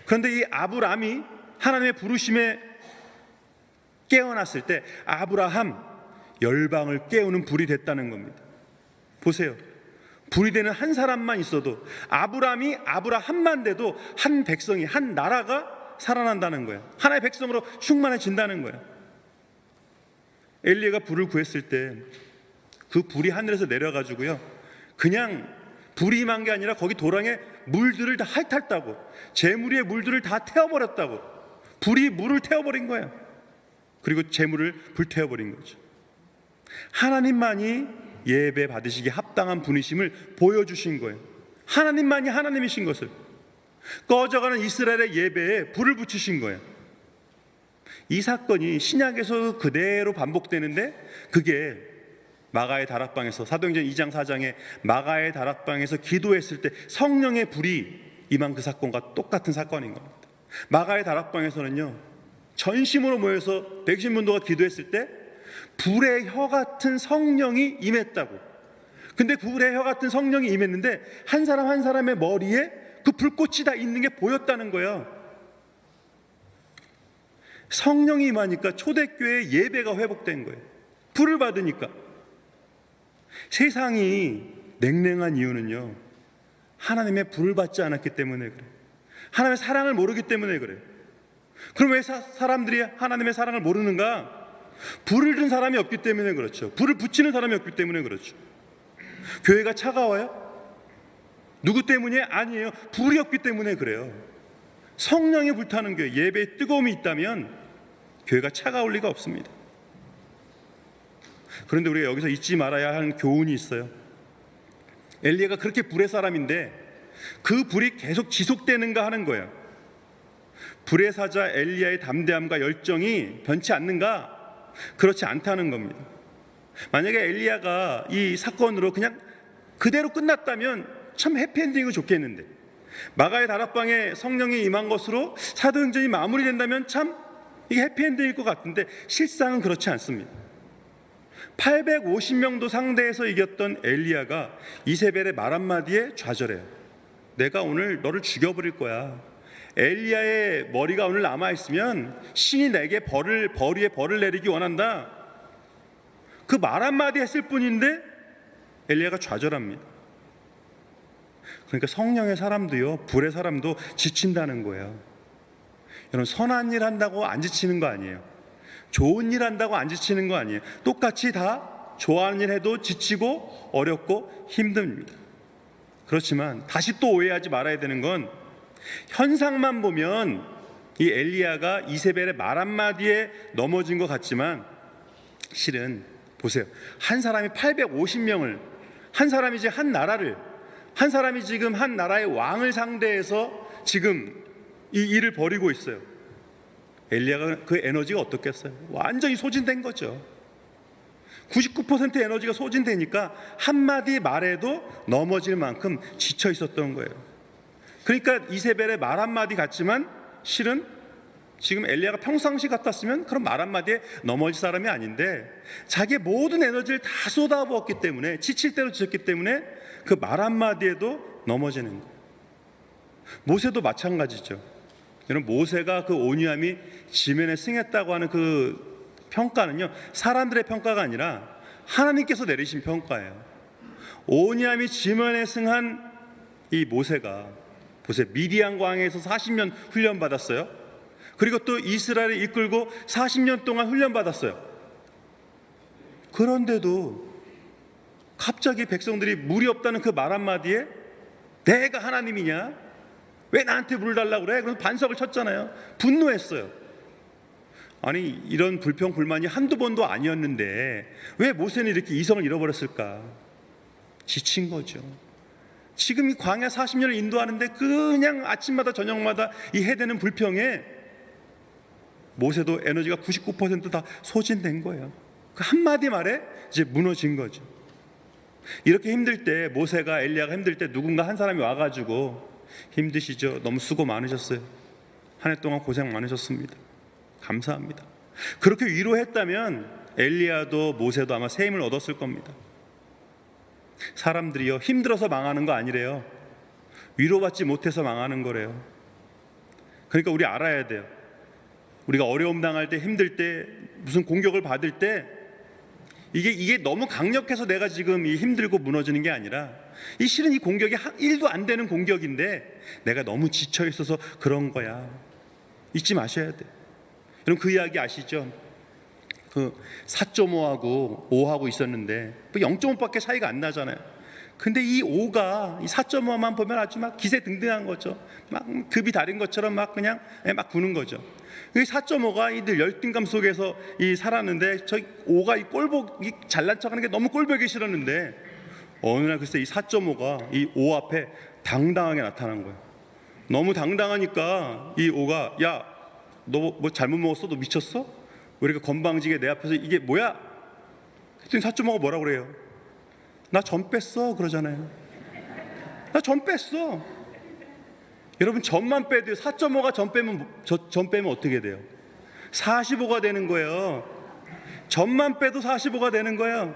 그런데 이 아브람이 하나님의 부르심에 깨어났을 때 아브라함 열방을 깨우는 불이 됐다는 겁니다. 보세요. 불이 되는 한 사람만 있어도 아브람이 아브라함만 돼도 한 백성이 한 나라가 살아난다는 거예요. 하나의 백성으로 충만해진다는 거예요. 엘리야가 불을 구했을 때 그 불이 하늘에서 내려가지고요, 그냥 불이 임한 게 아니라 거기 도랑에 물들을 다 핥았다고, 재물 위에 물들을 다 태워버렸다고. 불이 물을 태워버린 거예요. 그리고 재물을 불태워버린 거죠. 하나님만이 예배 받으시기 합당한 분이심을 보여주신 거예요. 하나님만이 하나님이신 것을. 꺼져가는 이스라엘의 예배에 불을 붙이신 거예요. 이 사건이 신약에서 그대로 반복되는데, 그게 마가의 다락방에서, 사도행전 2장 4장에 마가의 다락방에서 기도했을 때 성령의 불이 임한 그 사건과 똑같은 사건인 겁니다. 마가의 다락방에서는요, 전심으로 모여서 백신문도가 기도했을 때 불의 혀 같은 성령이 임했다고. 근데 불의 혀 같은 성령이 임했는데 한 사람 한 사람의 머리에 그 불꽃이 다 있는 게 보였다는 거예요. 성령이 임하니까 초대교회의 예배가 회복된 거예요. 불을 받으니까. 세상이 냉랭한 이유는요, 하나님의 불을 받지 않았기 때문에 그래요. 하나님의 사랑을 모르기 때문에 그래요. 그럼 왜 사람들이 하나님의 사랑을 모르는가? 불을 든 사람이 없기 때문에 그렇죠. 불을 붙이는 사람이 없기 때문에 그렇죠. 교회가 차가워요? 누구 때문이? 아니에요. 불이 없기 때문에 그래요. 성령이 불타는 교회, 예배에 뜨거움이 있다면 교회가 차가울 리가 없습니다. 그런데 우리가 여기서 잊지 말아야 하는 교훈이 있어요. 엘리야가 그렇게 불의 사람인데 그 불이 계속 지속되는가 하는 거예요. 불의 사자 엘리야의 담대함과 열정이 변치 않는가? 그렇지 않다는 겁니다. 만약에 엘리야가 이 사건으로 그냥 그대로 끝났다면 참 해피엔딩이 좋겠는데, 마가의 다락방에 성령이 임한 것으로 사도행전이 마무리된다면 참 이게 해피엔딩일 것 같은데 실상은 그렇지 않습니다. 850명도 상대해서 이겼던 엘리야가 이세벨의 말 한마디에 좌절해요. 내가 오늘 너를 죽여버릴 거야. 엘리야의 머리가 오늘 남아있으면 신이 내게 벌 위에 벌을 내리기 원한다. 그 말 한마디 했을 뿐인데 엘리야가 좌절합니다. 그러니까 성령의 사람도요, 불의 사람도 지친다는 거예요. 여러분, 선한 일 한다고 안 지치는 거 아니에요. 좋은 일 한다고 안 지치는 거 아니에요. 똑같이 다 좋아하는 일 해도 지치고 어렵고 힘듭니다. 그렇지만 다시 또 오해하지 말아야 되는 건, 현상만 보면 이 엘리야가 이세벨의 말 한마디에 넘어진 것 같지만 실은 보세요. 한 사람이 850명을, 한 사람이 이제 한 나라를, 한 사람이 지금 한 나라의 왕을 상대해서 지금 이 일을 벌이고 있어요. 엘리야가 그 에너지가 어떻겠어요? 완전히 소진된 거죠. 99% 에너지가 소진되니까 한마디 말에도 넘어질 만큼 지쳐 있었던 거예요. 그러니까 이세벨의 말 한마디 같지만 실은 지금 엘리야가 평상시 같았으면 그런 말 한마디에 넘어질 사람이 아닌데, 자기의 모든 에너지를 다 쏟아부었기 때문에, 지칠 대로 지쳤기 때문에 그 말 한마디에도 넘어지는 거예요. 모세도 마찬가지죠. 여러분, 모세가 그 온유함이 지면에 승했다고 하는 그 평가는요, 사람들의 평가가 아니라 하나님께서 내리신 평가예요. 온유함이 지면에 승한 이 모세가, 보세요, 미디안 광야에서 40년 훈련 받았어요. 그리고 또 이스라엘을 이끌고 40년 동안 훈련 받았어요. 그런데도 갑자기 백성들이 물이 없다는 그 말 한마디에 내가 하나님이냐? 왜 나한테 물 달라고 그래? 그래서 반석을 쳤잖아요. 분노했어요. 아니, 이런 불평 불만이 한두 번도 아니었는데 왜 모세는 이렇게 이성을 잃어버렸을까? 지친 거죠. 지금 이 광야 40년을 인도하는데 그냥 아침마다 저녁마다 이 해대는 불평에 모세도 에너지가 99% 다 소진된 거예요. 그 한마디 말에 이제 무너진 거죠. 이렇게 힘들 때, 모세가, 엘리야가 힘들 때 누군가 한 사람이 와가지고 힘드시죠? 너무 수고 많으셨어요. 한 해 동안 고생 많으셨습니다. 감사합니다. 그렇게 위로했다면 엘리야도 모세도 아마 새 힘을 얻었을 겁니다. 사람들이요, 힘들어서 망하는 거 아니래요. 위로받지 못해서 망하는 거래요. 그러니까 우리 알아야 돼요. 우리가 어려움 당할 때, 힘들 때, 무슨 공격을 받을 때 이게 너무 강력해서 내가 지금 이 힘들고 무너지는 게 아니라, 이 실은 이 공격이 1도 안 되는 공격인데 내가 너무 지쳐 있어서 그런 거야. 잊지 마셔야 돼. 여러분, 그 이야기 아시죠? 그 4.5하고 5하고 있었는데 0.5밖에 차이가 안 나잖아요. 근데 이 5가 이 4.5만 보면 아주 막 기세등등한 거죠. 막 급이 다른 것처럼 막 그냥 막 구는 거죠. 이 4.5가 이들 열등감 속에서 이 살았는데, 저 5가 이 꼴보기 잘난 척하는 게 너무 꼴보기 싫었는데 어느 날 글쎄 이 4.5가 이 5 앞에 당당하게 나타난 거예요. 너무 당당하니까 이 5가 야, 너 뭐 잘못 먹었어? 너 미쳤어? 왜 이렇게 건방지게 내 앞에서 이게 뭐야? 그랬더니 4.5가 뭐라고 그래요? 나 전 뺐어 그러잖아요. 나 전 뺐어. 여러분, 전만 빼도요, 4.5가 전 빼면 어떻게 돼요? 45가 되는 거예요. 전만 빼도 45가 되는 거예요.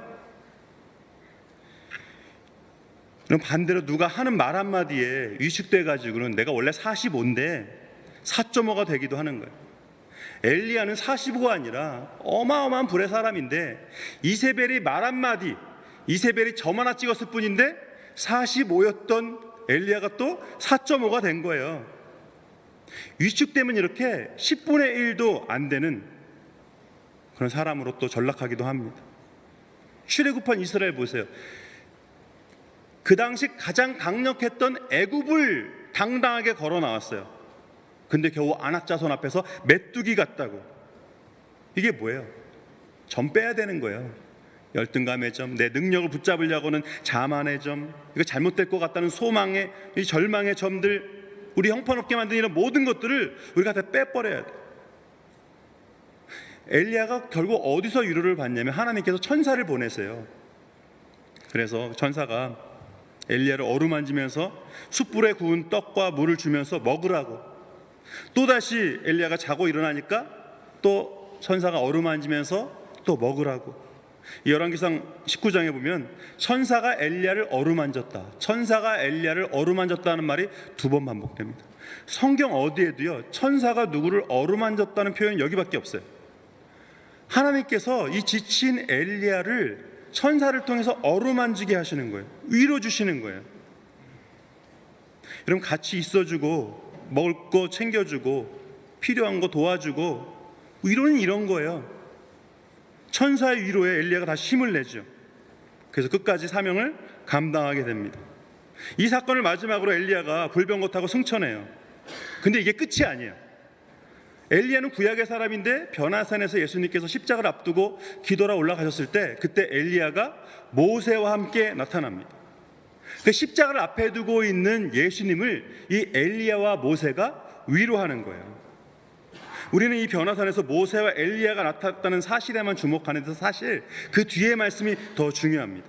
그럼 반대로 누가 하는 말 한마디에 위축돼 가지고는 내가 원래 45인데 4.5가 되기도 하는 거예요. 엘리야는 45가 아니라 어마어마한 불의 사람인데 이세벨이 말 한마디, 이세벨이 점 하나 찍었을 뿐인데 45였던 엘리야가 또 4.5가 된 거예요. 위축되면 이렇게 10분의 1도 안 되는 그런 사람으로 또 전락하기도 합니다. 출애굽한 이스라엘 보세요. 그 당시 가장 강력했던 애굽을 당당하게 걸어 나왔어요. 근데 겨우 안악자손 앞에서 메뚜기 같다고. 이게 뭐예요? 점 빼야 되는 거예요. 열등감의 점, 내 능력을 붙잡으려고는 자만의 점, 이거 잘못될 것 같다는 소망의, 이 절망의 점들, 우리 형편없게 만든 이런 모든 것들을 우리가 다 빼버려야 돼. 엘리야가 결국 어디서 위로를 받냐면 하나님께서 천사를 보내세요. 그래서 천사가 엘리야를 어루만지면서 숯불에 구운 떡과 물을 주면서 먹으라고. 또다시 엘리야가 자고 일어나니까 또 천사가 어루만지면서 또 먹으라고. 열왕기상 19장에 보면 천사가 엘리야를 어루만졌다, 천사가 엘리야를 어루만졌다는 말이 2번 반복됩니다. 성경 어디에도요 천사가 누구를 어루만졌다는 표현이 여기밖에 없어요. 하나님께서 이 지친 엘리야를 천사를 통해서 어루만지게 하시는 거예요. 위로 주시는 거예요. 여러분, 같이 있어주고 먹을 거 챙겨주고 필요한 거 도와주고, 위로는 이런 거예요. 천사의 위로에 엘리야가 다시 힘을 내죠. 그래서 끝까지 사명을 감당하게 됩니다. 이 사건을 마지막으로 엘리야가 불병거 타고 승천해요. 근데 이게 끝이 아니에요. 엘리야는 구약의 사람인데 변화산에서 예수님께서 십자가를 앞두고 기도하러 올라가셨을 때, 그때 엘리야가 모세와 함께 나타납니다. 그 십자가를 앞에 두고 있는 예수님을 이 엘리야와 모세가 위로하는 거예요. 우리는 이 변화산에서 모세와 엘리야가 나타났다는 사실에만 주목하는데 사실 그 뒤의 말씀이 더 중요합니다.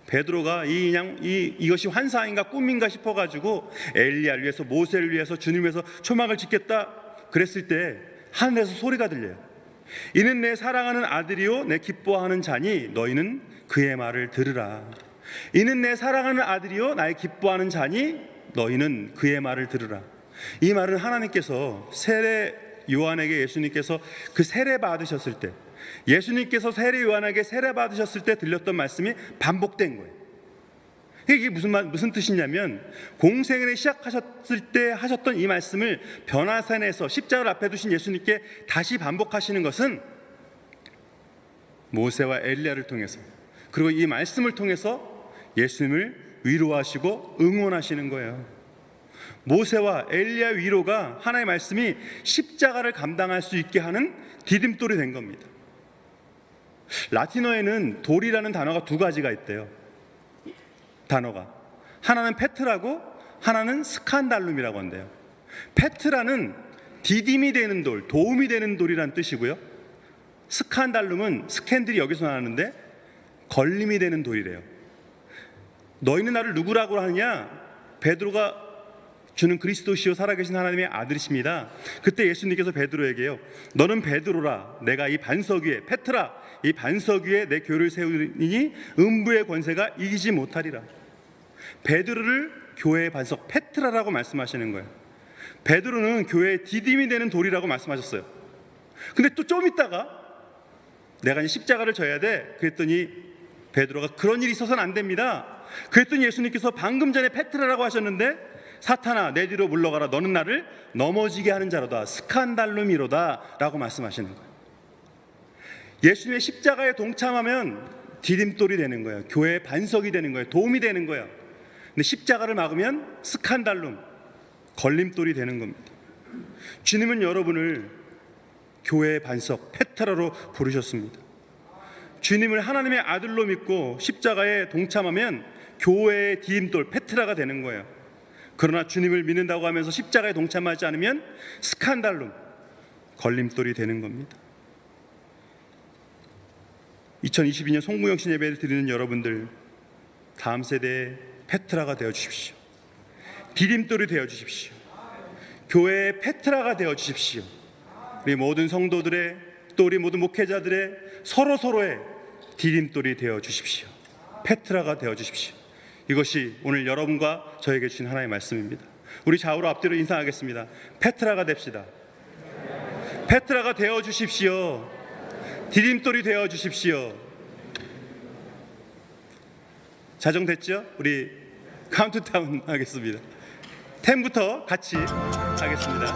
베드로가 이것이 환상인가 꿈인가 싶어가지고 엘리야를 위해서, 모세를 위해서, 주님을 위해서 초막을 짓겠다 그랬을 때 하늘에서 소리가 들려요. 이는 내 사랑하는 아들이요 내 기뻐하는 자니 너희는 그의 말을 들으라. 이는 내 사랑하는 아들이요 나의 기뻐하는 자니 너희는 그의 말을 들으라. 이 말은 하나님께서 세례 요한에게, 예수님께서 그 세례 받으셨을 때, 예수님께서 세례 요한에게 세례 받으셨을 때 들렸던 말씀이 반복된 거예요. 이게 무슨 뜻이냐면, 공생애를 시작하셨을 때 하셨던 이 말씀을 변화산에서 십자가를 앞에 두신 예수님께 다시 반복하시는 것은 모세와 엘리야를 통해서, 그리고 이 말씀을 통해서 예수님을 위로하시고 응원하시는 거예요. 모세와 엘리야 위로가 하나의 말씀이 십자가를 감당할 수 있게 하는 디딤돌이 된 겁니다. 라틴어에는 돌이라는 단어가 2가지가 있대요. 단어가 하나는 페트라고 하나는 스칸달룸이라고 한대요. 페트라는 디딤이 되는 돌, 도움이 되는 돌이라는 뜻이고요. 스칸달룸은 스캔들이 여기서 나왔는데 걸림이 되는 돌이래요. 너희는 나를 누구라고 하느냐? 베드로가 주는 그리스도시요 살아계신 하나님의 아들이십니다. 그때 예수님께서 베드로에게요, 너는 베드로라, 내가 이 반석 위에, 페트라, 이 반석 위에 내 교회를 세우리니 음부의 권세가 이기지 못하리라. 베드로를 교회의 반석 페트라라고 말씀하시는 거예요. 베드로는 교회의 디딤이 되는 돌이라고 말씀하셨어요. 근데 또 좀 있다가 내가 이제 십자가를 져야 돼 그랬더니 베드로가 그런 일이 있어서는 안 됩니다. 그랬더니 예수님께서 방금 전에 페트라라고 하셨는데, 사탄아 내 뒤로 물러가라, 너는 나를 넘어지게 하는 자로다, 스칸달룸이로다 라고 말씀하시는 거예요. 예수님의 십자가에 동참하면 디딤돌이 되는 거예요. 교회의 반석이 되는 거예요. 도움이 되는 거예요. 근데 십자가를 막으면 스칸달룸, 걸림돌이 되는 겁니다. 주님은 여러분을 교회의 반석 페트라로 부르셨습니다. 주님을 하나님의 아들로 믿고 십자가에 동참하면 교회의 디딤돌 페트라가 되는 거예요. 그러나 주님을 믿는다고 하면서 십자가에 동참하지 않으면 스칸달룸, 걸림돌이 되는 겁니다. 2022년 송구영신 예배를 드리는 여러분들, 다음 세대의 페트라가 되어 주십시오. 디딤돌이 되어 주십시오. 교회의 페트라가 되어 주십시오. 우리 모든 성도들의, 또 우리 모든 목회자들의 서로서로의 디딤돌이 되어 주십시오. 페트라가 되어 주십시오. 이것이 오늘 여러분과 저에게 주신 하나의 말씀입니다. 우리 좌우로 앞뒤로 인사하겠습니다. 페트라가 됩시다. 페트라가 되어 주십시오. 디딤돌이 되어 주십시오. 자정됐죠? 우리 카운트다운 하겠습니다. 10부터 같이 하겠습니다.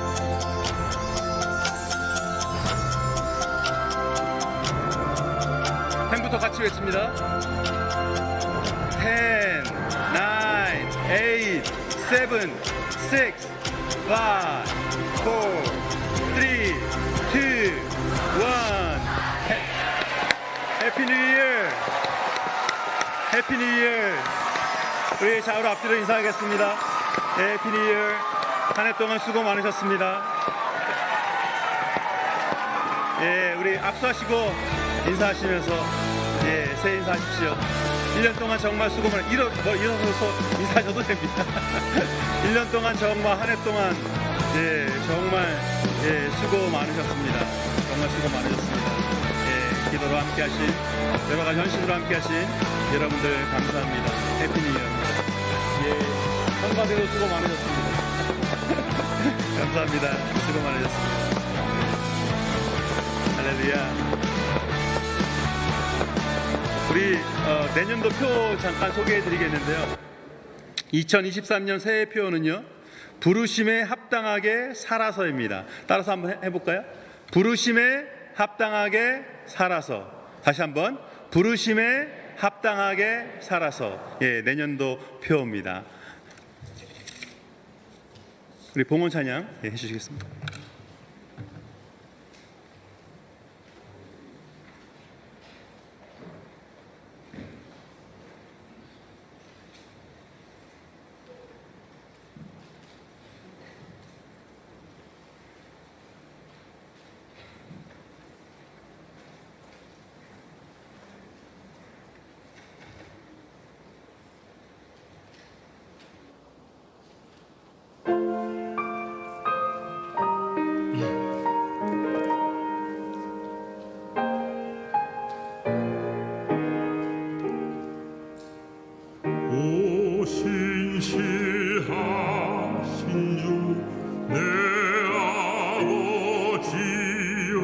부터 같이 외칩니다. 10, 9, 8, 7, 6, 5, 4, 3, 2, 1. 해피 뉴 이어! 해피 뉴 이어! 우리 좌우로 앞뒤로 인사하겠습니다. 해피 뉴 이어! 한 해 동안 수고 많으셨습니다. 예, 우리 악수하시고 인사하시면서 새해 인사하십시오. 1년 동안 정말 수고 많으셨습니다. 일어서서 인사하셔도 됩니다. 1년 동안 정말 한 해 동안 정말 수고 많으셨습니다. 정말 수고 많으셨습니다. 기도로 함께하신 여러 가지 헌신으로 함께하신 여러분들 감사합니다. 해피 뉴 이어입니다. 성가대도 수고 많으셨습니다. 감사합니다. 수고 많으셨습니다. 할렐루야. 우리 내년도 표 잠깐 소개해 드리겠는데요. 2023년 새해 표는요, 부르심에 합당하게 살아서입니다. 따라서 한번 해볼까요? 부르심에 합당하게 살아서. 다시 한번, 부르심에 합당하게 살아서. 내년도 표입니다. 우리 봉헌 찬양 해주시겠습니다. 신실하신 주 내 아버지요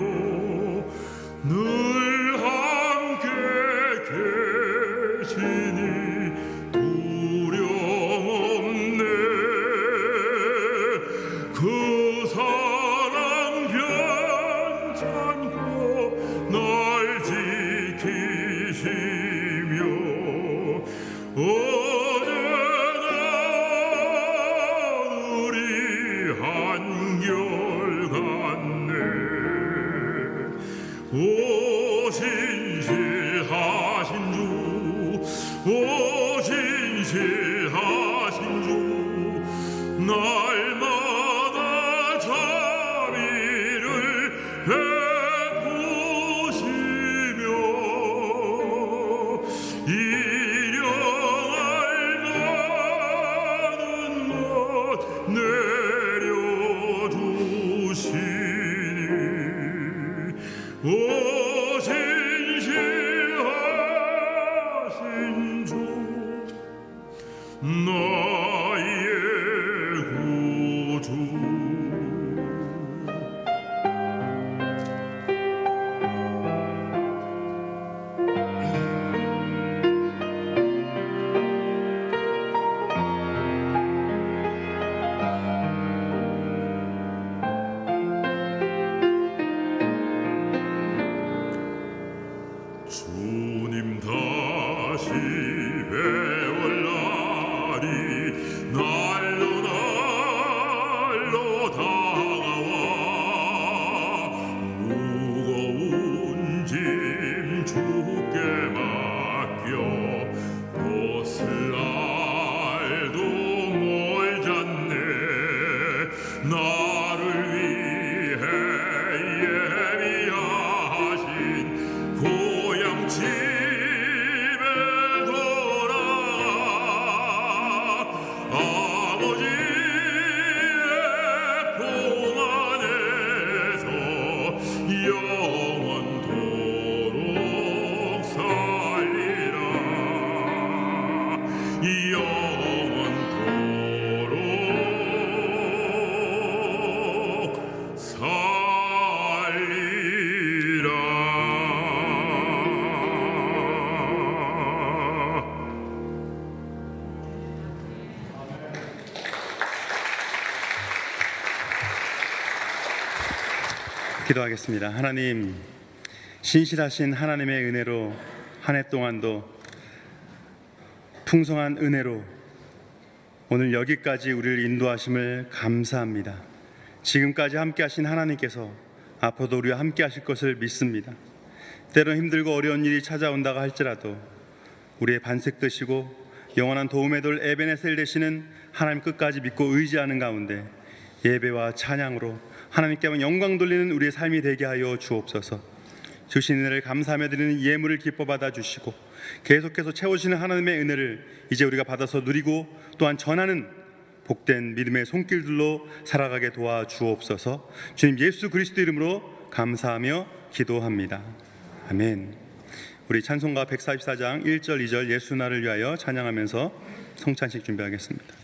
늘 함께 계시니 두려움 없네. 그 사랑 변찮고 날 지키시며 오 신실하신 주, 오 신실하신 주, 날마다 자비를 베푸시며 일용할 많은 것 내려주시니 오 신실하신 주 나의 구주. 기도하겠습니다. 하나님, 신실하신 하나님의 은혜로 한 해 동안도 풍성한 은혜로 오늘 여기까지 우리를 인도하심을 감사합니다. 지금까지 함께 하신 하나님께서 앞으로도 우리와 함께 하실 것을 믿습니다. 때론 힘들고 어려운 일이 찾아온다고 할지라도 우리의 반석 되시고 영원한 도움의 돌 에베네셀 되시는 하나님 끝까지 믿고 의지하는 가운데 예배와 찬양으로 하나님께만 영광 돌리는 우리의 삶이 되게 하여 주옵소서. 주신 은혜를 감사하며 드리는 예물을 기뻐 받아 주시고 계속해서 채워주시는 하나님의 은혜를 이제 우리가 받아서 누리고 또한 전하는 복된 믿음의 손길들로 살아가게 도와 주옵소서. 주님 예수 그리스도 이름으로 감사하며 기도합니다. 아멘. 우리 찬송가 144장 1절 2절 예수 나를 위하여 찬양하면서 성찬식 준비하겠습니다.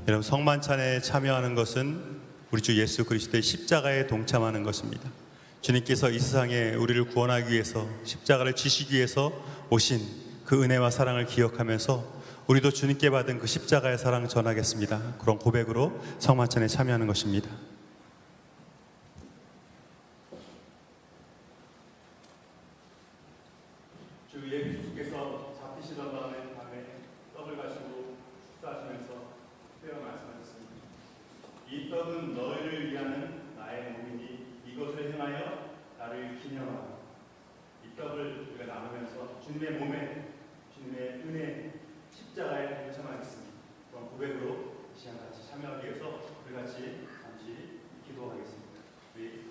여러분, 성만찬에 참여하는 것은 우리 주 예수 그리스도의 십자가에 동참하는 것입니다. 주님께서 이 세상에 우리를 구원하기 위해서 십자가를 지시기 위해서 오신 그 은혜와 사랑을 기억하면서 우리도 주님께 받은 그 십자가의 사랑을 전하겠습니다. 그런 고백으로 성만찬에 참여하는 것입니다. 주 예수께서 잡히시던 밤에 떡을 가지고 축사하시면서 특별히 말씀하셨습니다. 이 떡은 너희를 위하는 나의 몸이니 이것을 행하여 나를 기념하라. 이 떡을 우리가 나누면서 주님의 몸에 주님의 은혜 십자가에 동참하겠습니다. 그런 고백으로 이 시간 같이 참여하기 위해서 우리 같이 잠시 기도하겠습니다. 우리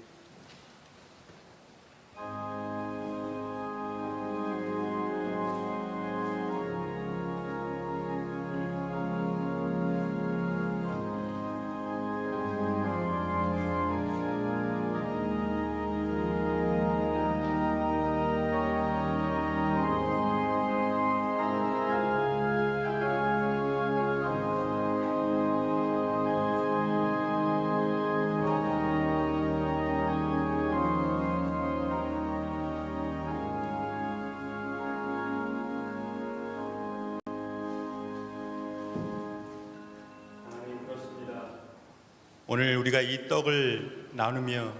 오늘 우리가 이 떡을 나누며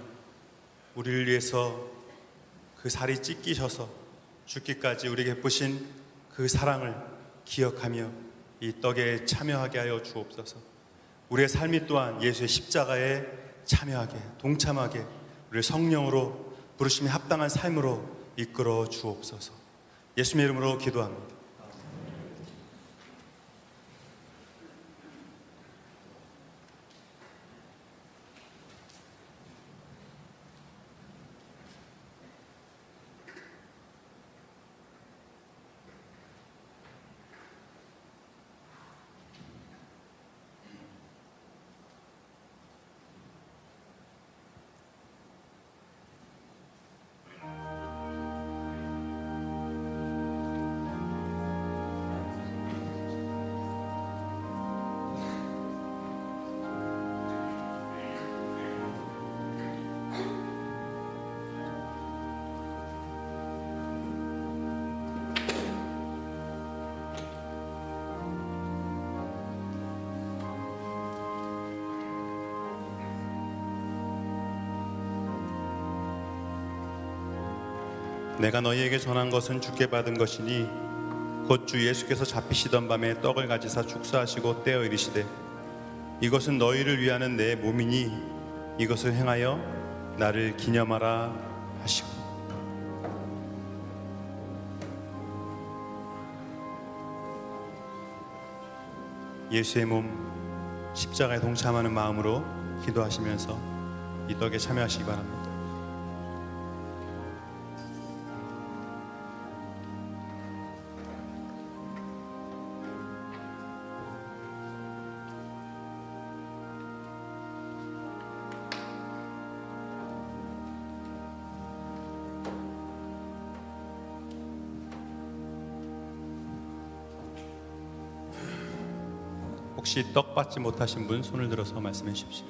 우리를 위해서 그 살이 찢기셔서 죽기까지 우리에게 베푸신 그 사랑을 기억하며 이 떡에 참여하게 하여 주옵소서. 우리의 삶이 또한 예수의 십자가에 참여하게 동참하게 우리를 성령으로 부르심에 합당한 삶으로 이끌어 주옵소서. 예수님의 이름으로 기도합니다. 내가 너희에게 전한 것은 주께 받은 것이니 곧 주 예수께서 잡히시던 밤에 떡을 가지사 축사하시고 떼어 이르시되 이것은 너희를 위하는 내 몸이니 이것을 행하여 나를 기념하라 하시고 예수의 몸 십자가에 동참하는 마음으로 기도하시면서 이 떡에 참여하시기 바랍니다. 혹시 떡 받지 못하신 분 손을 들어서 말씀해 주십시오.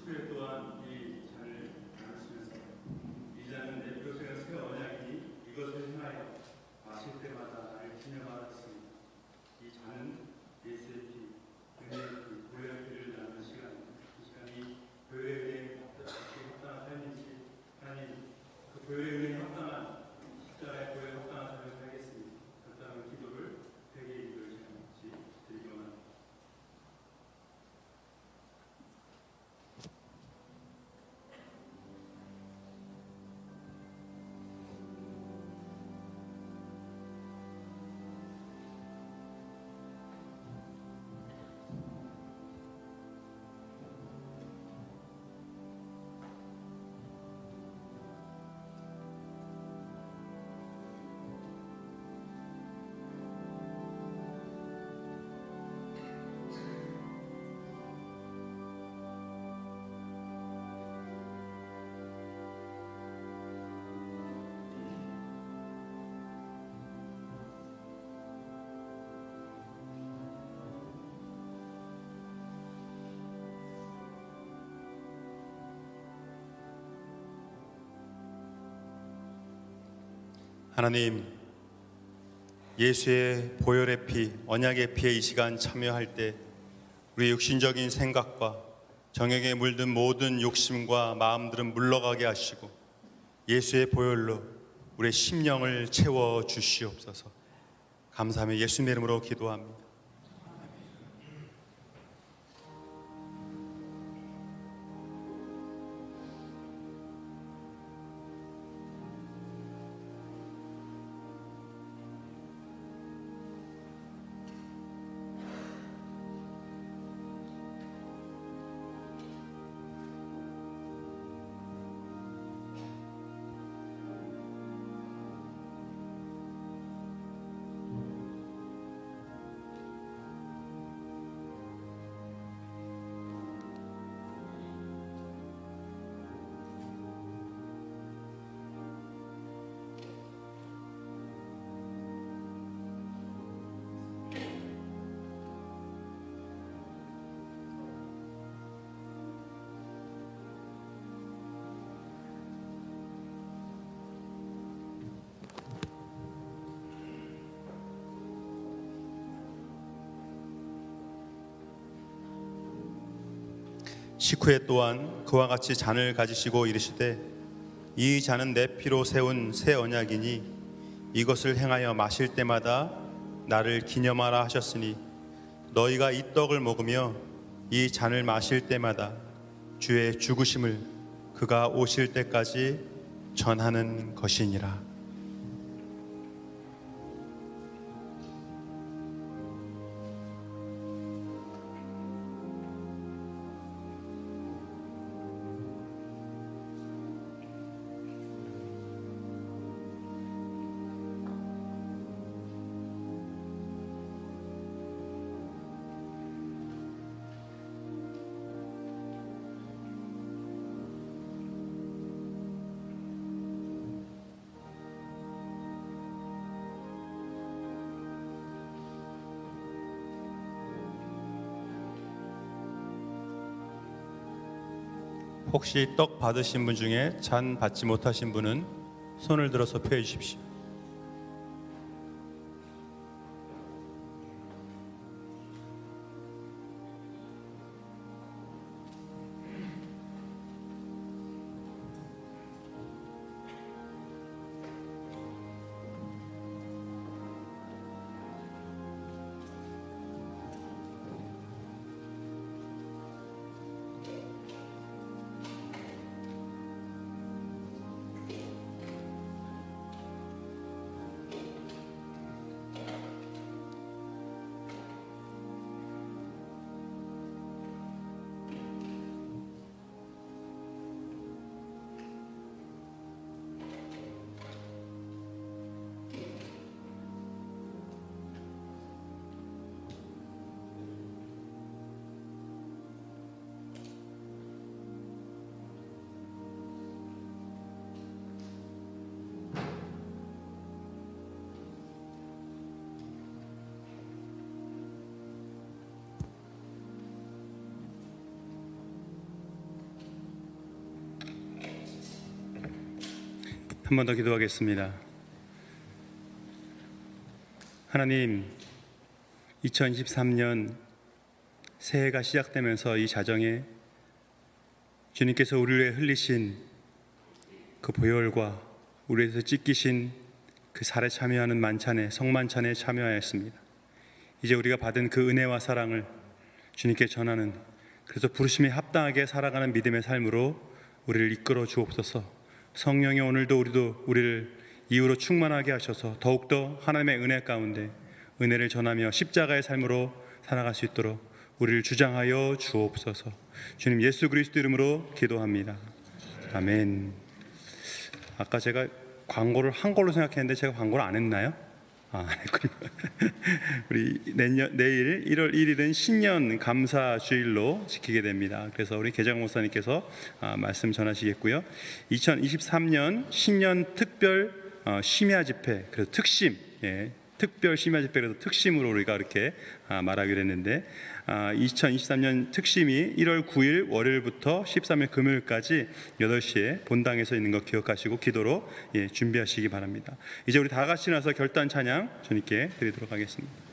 식후에 또한 이 잔을 나누시면서 이 잔은 내 피로 새긴 새 언약이니 이것을 행하여 마실 때마다 나를 기념하라 했습니다. 이 잔은 예수의 피, 그의 피, 보혈의 피를 나누는 시간입니다. 이 시간이 보혈의 은혜에 합당한 삶인지 하나님 그 보혈의 은혜에 합당한 십자가의 보혈에 합당한 삶을 살겠습니다. 그렇다면 기도를 회개의 기도를 제가 같이 드리기 원합니다. 하나님, 예수의 보혈의 피, 언약의 피에 이 시간 참여할 때 우리 육신적인 생각과 정욕에 물든 모든 욕심과 마음들은 물러가게 하시고 예수의 보혈로 우리의 심령을 채워 주시옵소서. 감사하며 예수님의 이름으로 기도합니다. 식후에 또한 그와 같이 잔을 가지시고 이르시되 이 잔은 내 피로 세운 새 언약이니 이것을 행하여 마실 때마다 나를 기념하라 하셨으니 너희가 이 떡을 먹으며 이 잔을 마실 때마다 주의 죽으심을 그가 오실 때까지 전하는 것이니라. 혹시 떡 받으신 분 중에 잔 받지 못하신 분은 손을 들어서 표해 주십시오. 한 번 더 기도하겠습니다. 하나님, 2023년 새해가 시작되면서 이 자정에 주님께서 우리를 위해 흘리신 그 보혈과 우리에서 찢기신 그 살에 참여하는 만찬에, 성만찬에 참여하였습니다. 이제 우리가 받은 그 은혜와 사랑을 주님께 전하는, 그래서 부르심에 합당하게 살아가는 믿음의 삶으로 우리를 이끌어 주옵소서. 성령이 오늘도 우리를 이유로 충만하게 하셔서 더욱더 하나님의 은혜 가운데 은혜를 전하며 십자가의 삶으로 살아갈 수 있도록 우리를 주장하여 주옵소서. 주님 예수 그리스도 이름으로 기도합니다. 아멘. 아까 제가 광고를 한 걸로 생각했는데 제가 광고를 안 했나요? 안 했군요. 우리 내일 1월 1일은 신년 감사 주일로 지키게 됩니다. 그래서 우리 계장 목사님께서 말씀 전하시겠고요. 2023년 신년 특별 심야 집회, 그래서 특심, 특별 심야 집회, 그래서 특심으로 우리가 이렇게 말하기로 했는데 2023년 특심이 1월 9일 월요일부터 13일 금요일까지 8시에 본당에서 있는 거 기억하시고 기도로 준비하시기 바랍니다. 이제 우리 다 같이 나서 결단 찬양 주님께 드리도록 하겠습니다.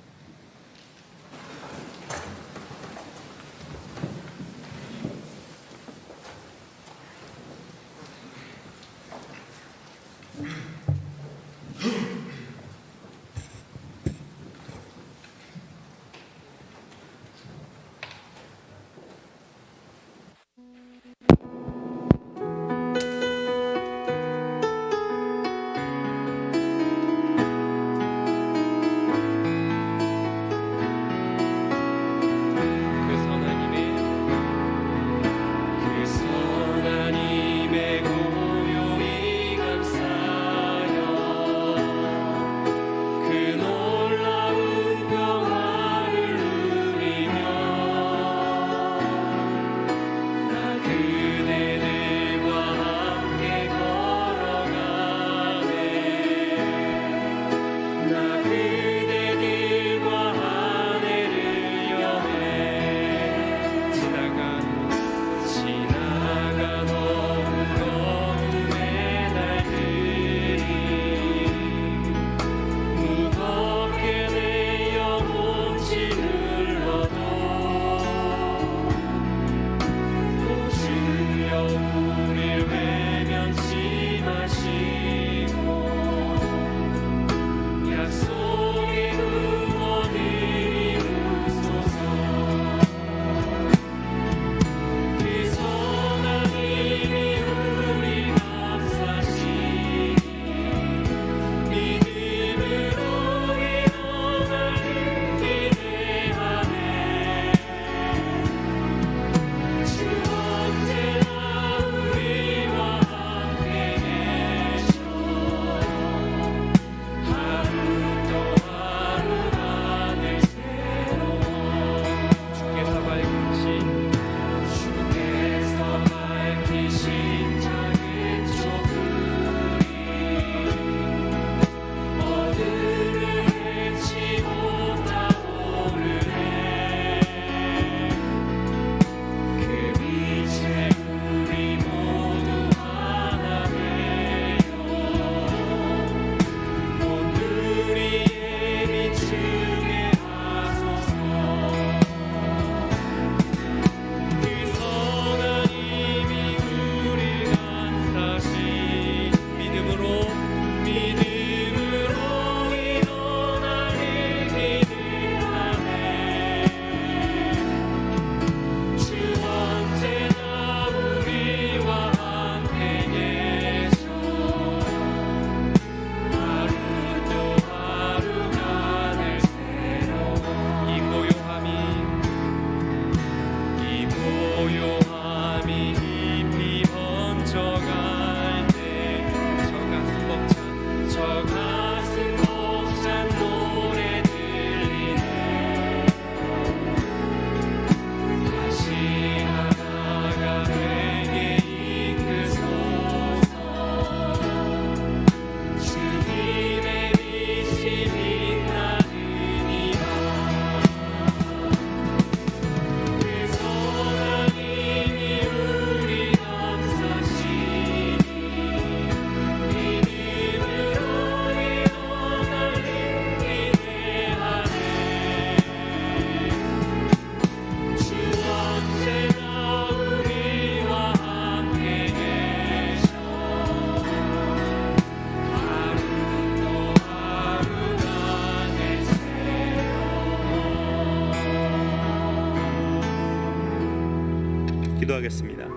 기도하겠습니다.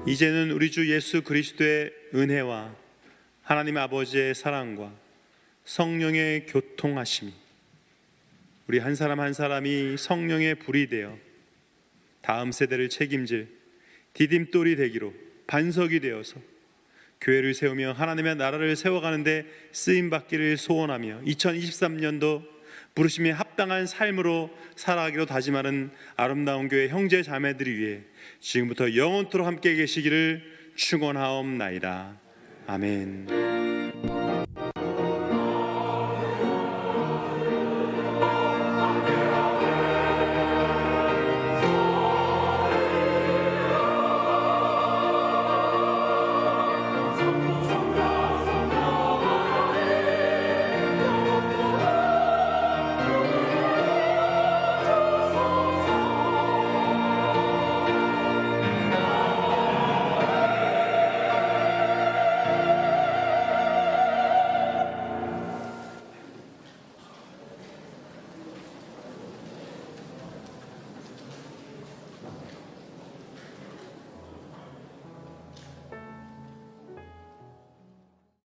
이제는 우리 주 예수 그리스도의 은혜와 하나님 아버지의 사랑과 성령의 교통하심이 우리 한 사람 한 사람이 성령의 불이 되어 다음 세대를 책임질 디딤돌이 되기로 반석이 되어서 교회를 세우며 하나님의 나라를 세워가는데 쓰임받기를 소원하며 2023년도 부르심에 합당한 삶으로 살아가기로 다짐하는 아름다운 교회 형제 자매들이 위해 지금부터 영원토록 함께 계시기를 축원하옵나이다. 아멘.